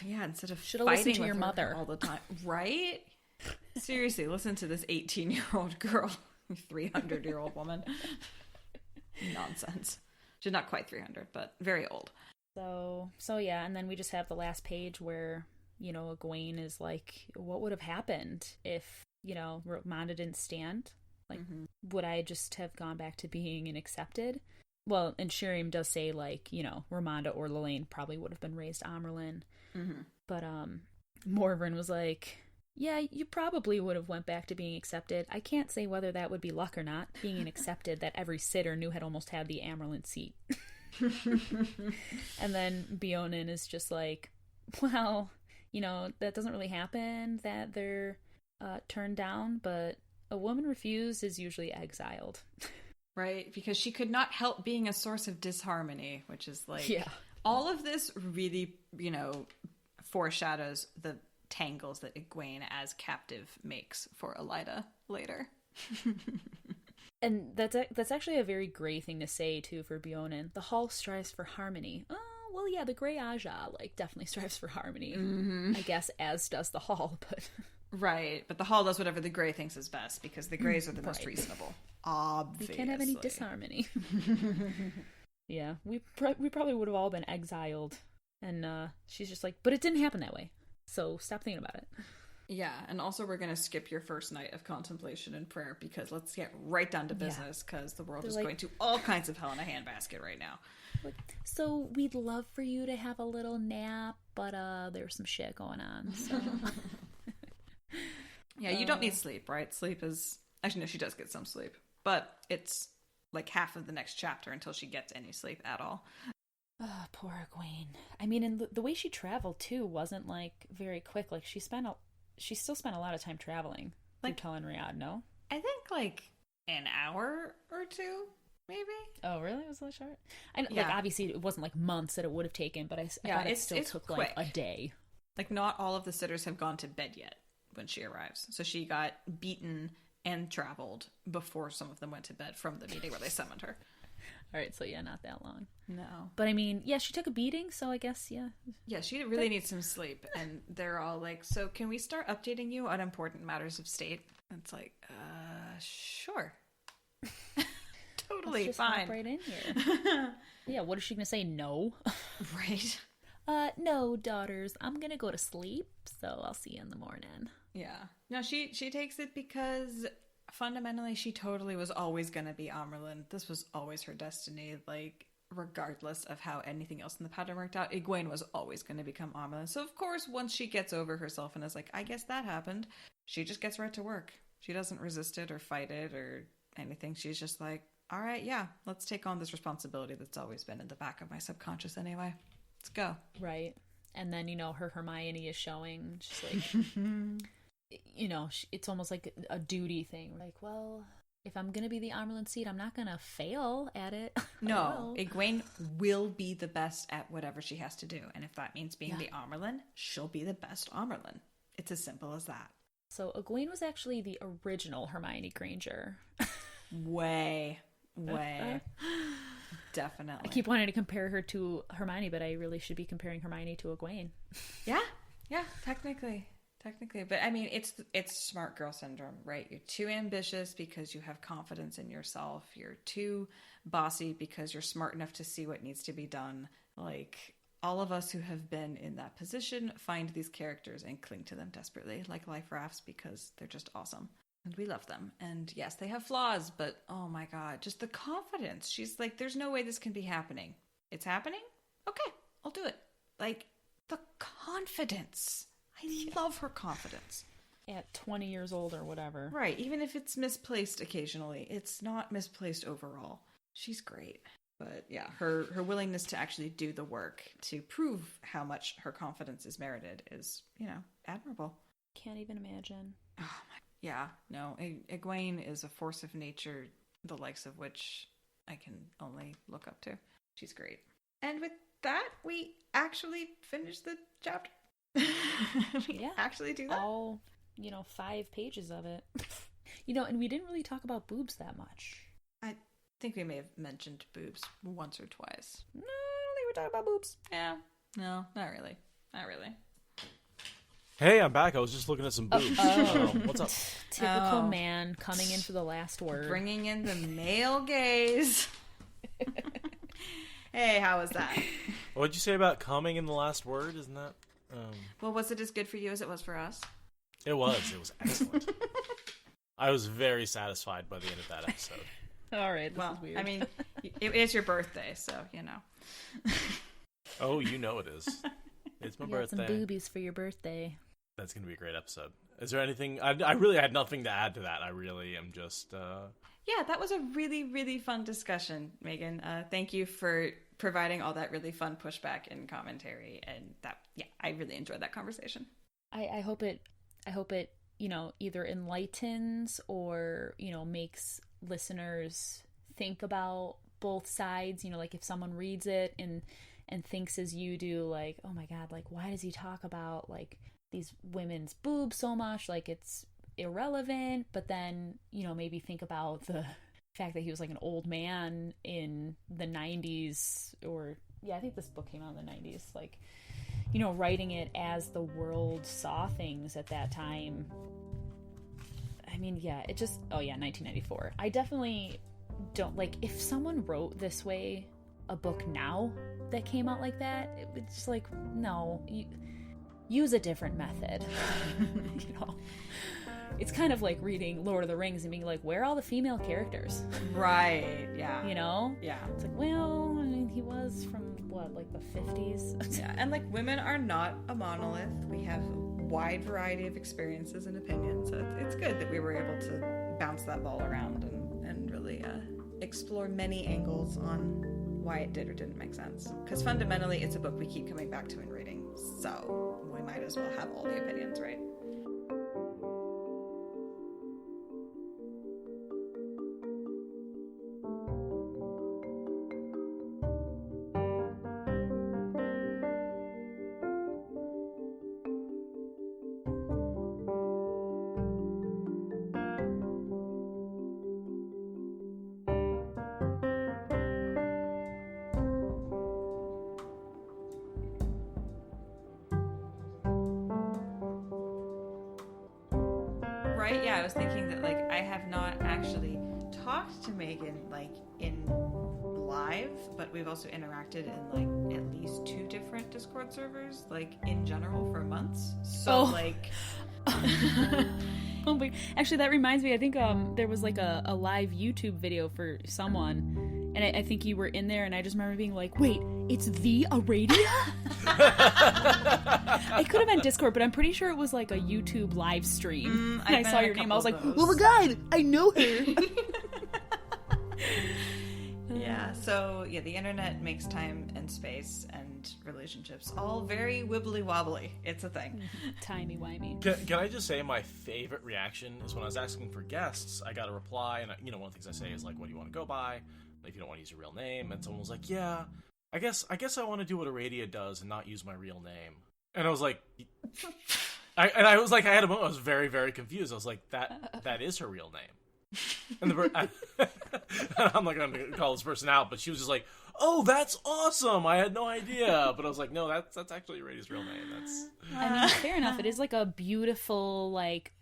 [SPEAKER 2] Yeah, instead of
[SPEAKER 4] should have listened to your mother
[SPEAKER 2] all the time, right? Seriously, listen to this 18-year-old girl, 300-year-old woman. Nonsense. She's not quite 300, but very old.
[SPEAKER 4] So yeah, and then we just have the last page where, Egwene is like, what would have happened if, Romanda didn't stand? Like, would I just have gone back to being an accepted? Well, and Shiriam does say, like, Romanda or Lelaine probably would have been raised Amyrlin. But Morven was like, Yeah, you probably would have went back to being accepted. I can't say whether that would be luck or not, being an accepted that every sitter knew had almost had the Amerlin seat. And then Beonin is just like, well, that doesn't really happen, that they're turned down, but a woman refused is usually exiled.
[SPEAKER 2] Right, because she could not help being a source of disharmony, which is like, all of this really, foreshadows the tangles that Egwene as captive makes for Elida later.
[SPEAKER 4] And that's actually a very Grey thing to say, too, for Beonin. The Hall strives for harmony. Oh, well, yeah, the Grey Aja, definitely strives for harmony. Mm-hmm. I guess, as does the Hall, but...
[SPEAKER 2] Right, but the Hall does whatever the Grey thinks is best, because the Greys are the most reasonable. Obviously.
[SPEAKER 4] We can't have any disharmony. Yeah, we probably would have all been exiled. And she's just like, but it didn't happen that way. So stop thinking about it.
[SPEAKER 2] Yeah, and also we're going to skip your first night of contemplation and prayer, because let's get right down to business, because the world is going to all kinds of hell in a handbasket right now.
[SPEAKER 4] So we'd love for you to have a little nap, but there's some shit going on. So.
[SPEAKER 2] Yeah, you don't need sleep, right? Sleep is... Actually, no, she does get some sleep. But it's like half of the next chapter until she gets any sleep at all.
[SPEAKER 4] Oh, poor Egwene. I mean, and the way she traveled, too, wasn't, very quick. She still spent a lot of time traveling through Tel'aran'rhiod, no?
[SPEAKER 2] I think, an hour or two, maybe?
[SPEAKER 4] Oh, really? It was that short? Obviously, it wasn't, months that it would have taken, but I thought it still took,
[SPEAKER 2] quick.
[SPEAKER 4] A day.
[SPEAKER 2] Not all of the sitters have gone to bed yet when she arrives. So she got beaten and traveled before some of them went to bed from the meeting where they summoned her.
[SPEAKER 4] All right, so yeah, not that long.
[SPEAKER 2] No.
[SPEAKER 4] But I mean, yeah, she took a beating, so I guess, yeah.
[SPEAKER 2] Yeah, she really needs some sleep. And they're all like, so can we start updating you on important matters of state? And it's like, sure. Totally,
[SPEAKER 4] let's just
[SPEAKER 2] fine.
[SPEAKER 4] Hop right in here. Yeah, what is she going to say? No?
[SPEAKER 2] Right.
[SPEAKER 4] No, daughters, I'm going to go to sleep, so I'll see you in the morning.
[SPEAKER 2] Yeah. No, she takes it because fundamentally she totally was always going to be Amyrlin. This was always her destiny. Regardless of how anything else in the pattern worked out, Egwene was always going to become Amyrlin. So of course, once she gets over herself and is like, I guess that happened, she just gets right to work. She doesn't resist it or fight it or anything. She's just like, all right, yeah, let's take on this responsibility that's always been in the back of my subconscious anyway. Let's go.
[SPEAKER 4] Right. And then, her Hermione is showing, just it's almost like a duty thing. Well, if I'm going to be the Amyrlin seed, I'm not going to fail at it.
[SPEAKER 2] No, Egwene will be the best at whatever she has to do. And if that means being the Amyrlin, she'll be the best Amyrlin. It's as simple as that.
[SPEAKER 4] So Egwene was actually the original Hermione Granger.
[SPEAKER 2] Way. Definitely.
[SPEAKER 4] I keep wanting to compare her to Hermione, but I really should be comparing Hermione to Egwene.
[SPEAKER 2] Yeah, technically. But I mean, it's smart girl syndrome, right? You're too ambitious because you have confidence in yourself. You're too bossy because you're smart enough to see what needs to be done. All of us who have been in that position find these characters and cling to them desperately, like life rafts, because they're just awesome. And we love them. And yes, they have flaws, but oh my God, just the confidence. She's like, there's no way this can be happening. It's happening? Okay, I'll do it. The confidence. I love her confidence.
[SPEAKER 4] At 20 years old or whatever.
[SPEAKER 2] Right, even if it's misplaced occasionally, it's not misplaced overall. She's great. But yeah, her willingness to actually do the work to prove how much her confidence is merited is, admirable.
[SPEAKER 4] Can't even imagine.
[SPEAKER 2] Oh my. Yeah, no, Egwene is a force of nature, the likes of which I can only look up to. She's great. And with that, we actually finished the chapter. We actually do that.
[SPEAKER 4] All, 5 pages of it. And we didn't really talk about boobs that much.
[SPEAKER 2] I think we may have mentioned boobs once or twice.
[SPEAKER 4] No, I don't think we're talking about boobs.
[SPEAKER 2] Yeah. No, not really. Not really.
[SPEAKER 1] Hey, I'm back. I was just looking at some boobs. What's up?
[SPEAKER 4] Typical man coming in for the last word.
[SPEAKER 2] Bringing in the male gaze. Hey, how was that?
[SPEAKER 1] What'd you say about coming in the last word? Isn't that...
[SPEAKER 2] Well, was it as good for you as it was for us?
[SPEAKER 1] It was. It was excellent. I was very satisfied by the end of that episode.
[SPEAKER 4] All right, this is weird.
[SPEAKER 2] I mean, it is your birthday, so,
[SPEAKER 1] Oh, it is. It's my birthday.
[SPEAKER 4] Some boobies for your birthday.
[SPEAKER 1] That's going to be a great episode. Is there anything? I really had nothing to add to that. I really am just.
[SPEAKER 2] Yeah, that was a really, really fun discussion, Megan. Thank you for providing all that really fun pushback and commentary, and I really enjoyed that conversation.
[SPEAKER 4] I hope it, either enlightens or, makes listeners think about both sides. Like if someone reads it and thinks as you do, like, oh my God, like, why does he talk about like these women's boobs so much? Like it's irrelevant. But then, maybe think about the fact that he was like an old man in the 90s, or I think this book came out in the 90s, like, writing it as the world saw things at that time. I mean, it just, 1994. I definitely don't, like, if someone wrote this way a book now that came out like that, it's just like, no, use a different method. It's kind of like reading Lord of the Rings and being like, where are all the female characters?
[SPEAKER 2] Right, yeah.
[SPEAKER 4] Yeah. It's like, well, I mean, he was from, what, like the 50s?
[SPEAKER 2] Yeah, and like women are not a monolith. We have a wide variety of experiences and opinions. So it's good that we were able to bounce that ball around and really explore many angles on why it did or didn't make sense. Because fundamentally, it's a book we keep coming back to and reading. So we might as well have all the opinions, right? Right? Yeah, I was thinking that, like, I have not actually talked to Megan, like, in live, but we've also interacted in, like, at least 2 different Discord servers, like, in general for months. So, like...
[SPEAKER 4] Oh my... Actually, that reminds me, I think there was, like, a live YouTube video for someone, and I think you were in there, and I just remember being like, wait, it's the Aradia? It could have been Discord, but I'm pretty sure it was like a YouTube live stream. And I saw your name. I was like, oh my God, I know her.
[SPEAKER 2] Yeah, so the internet makes time and space and relationships all very wibbly wobbly. It's a thing.
[SPEAKER 4] Timey-wimey.
[SPEAKER 1] Can I just say my favorite reaction is when I was asking for guests, I got a reply, and one of the things I say is like, what do you want to go by? If you don't want to use your real name. And someone was like, yeah, I guess I want to do what Aradia does and not use my real name. And I was like, I had a moment, I was very, very confused. I was like, that is her real name. And I'm not going to call this person out, but she was just like, oh, that's awesome. I had no idea. But I was like, no, that's actually Aradia's real name.
[SPEAKER 4] I mean, fair enough. It is like a beautiful, like,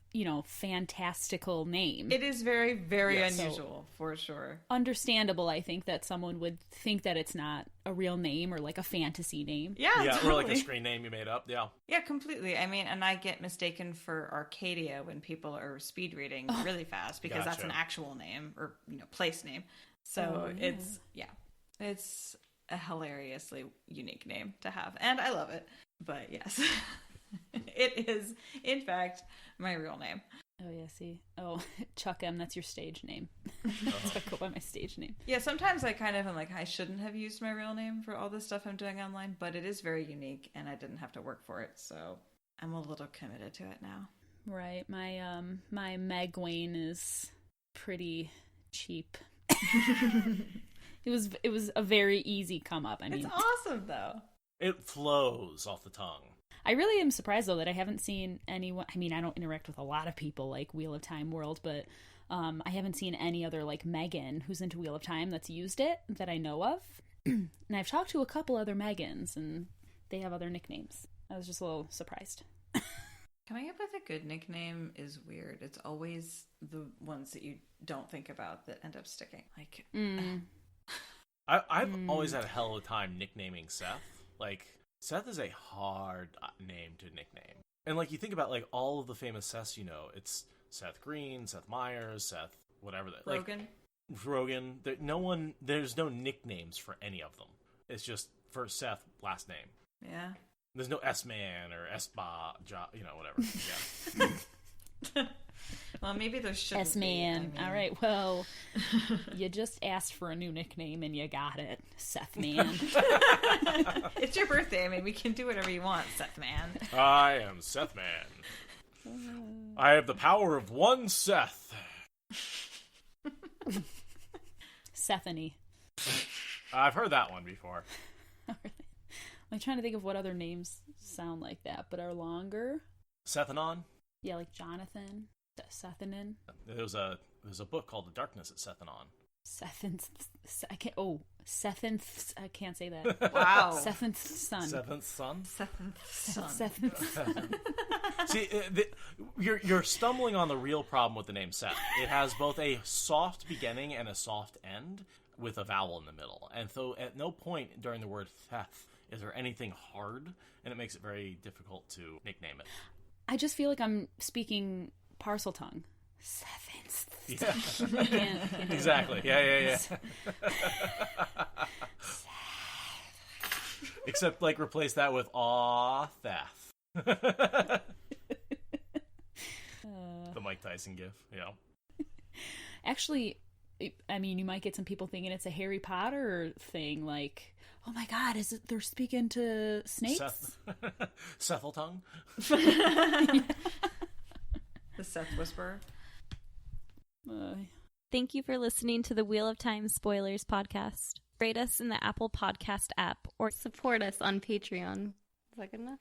[SPEAKER 4] fantastical name.
[SPEAKER 2] It is very, very unusual, for sure.
[SPEAKER 4] Understandable, I think, that someone would think that it's not a real name or like a fantasy name.
[SPEAKER 2] Yeah, totally.
[SPEAKER 1] Or like a screen name you made up. Yeah,
[SPEAKER 2] completely. I mean, and I get mistaken for Arcadia when people are speed reading really fast because that's an actual name or place name. So it's a hilariously unique name to have, and I love it. But yes. It is, in fact, my real name.
[SPEAKER 4] Oh, yeah, see. Oh, Chuck M, that's your stage name. So I go by my stage name.
[SPEAKER 2] Yeah, sometimes I kind of am like, I shouldn't have used my real name for all the stuff I'm doing online, but it is very unique, and I didn't have to work for it, so I'm a little committed to it now.
[SPEAKER 4] Right. My Egwene is pretty cheap. It was a very easy come up. I mean,
[SPEAKER 2] it's awesome, though.
[SPEAKER 1] It flows off the tongue.
[SPEAKER 4] I really am surprised, though, that I haven't seen anyone... I mean, I don't interact with a lot of people like Wheel of Time world, but I haven't seen any other, like, Megan who's into Wheel of Time that's used it that I know of. And I've talked to a couple other Megans, and they have other nicknames. I was just a little surprised.
[SPEAKER 2] Coming up with a good nickname is weird. It's always the ones that you don't think about that end up sticking. Like...
[SPEAKER 1] I've always had a hell of a time nicknaming Seth. Like... Seth is a hard name to nickname. And, like, you think about, like, all of the famous Seths, it's Seth Green, Seth Meyers, Seth whatever. Rogan. There's no nicknames for any of them. It's just first Seth, last name.
[SPEAKER 2] Yeah.
[SPEAKER 1] There's no S-Man or S-Ba, whatever. Yeah.
[SPEAKER 2] Well, maybe there shouldn't
[SPEAKER 4] S-Man.
[SPEAKER 2] be. I mean...
[SPEAKER 4] All right, well, you just asked for a new nickname and you got it. Seth Man.
[SPEAKER 2] It's your birthday. I mean, we can do whatever you want, Seth Man.
[SPEAKER 1] I am Seth Man. I have the power of one Seth.
[SPEAKER 4] Sethany.
[SPEAKER 1] I've heard that one before.
[SPEAKER 4] I'm trying to think of what other names sound like that, but are longer.
[SPEAKER 1] Sethanon?
[SPEAKER 4] Yeah, like Jonathan. Sethanin.
[SPEAKER 1] There's a book called The Darkness at Sethanon.
[SPEAKER 4] Sethanth. I can't say that.
[SPEAKER 2] Wow.
[SPEAKER 4] Sethanth son.
[SPEAKER 1] Seventh son?
[SPEAKER 2] Seventh son.
[SPEAKER 1] See, you're stumbling on the real problem with the name Seth. It has both a soft beginning and a soft end with a vowel in the middle. And so at no point during the word Seth is there anything hard, and it makes it very difficult to nickname it.
[SPEAKER 4] I just feel like I'm speaking parcel tongue. Seventh.
[SPEAKER 1] Yeah.
[SPEAKER 4] Can't
[SPEAKER 1] Exactly. Yeah. Except, like, replace that with aw, theft. The Mike Tyson gif, yeah.
[SPEAKER 4] Actually, I mean, you might get some people thinking it's a Harry Potter thing, like, oh my god, is it they're speaking to snakes?
[SPEAKER 1] Cephaltongue?
[SPEAKER 2] The Seth Whisperer.
[SPEAKER 5] Thank you for listening to the Wheel of Time Spoilers podcast. Rate us in the Apple Podcast app or support us on Patreon. Is that good enough?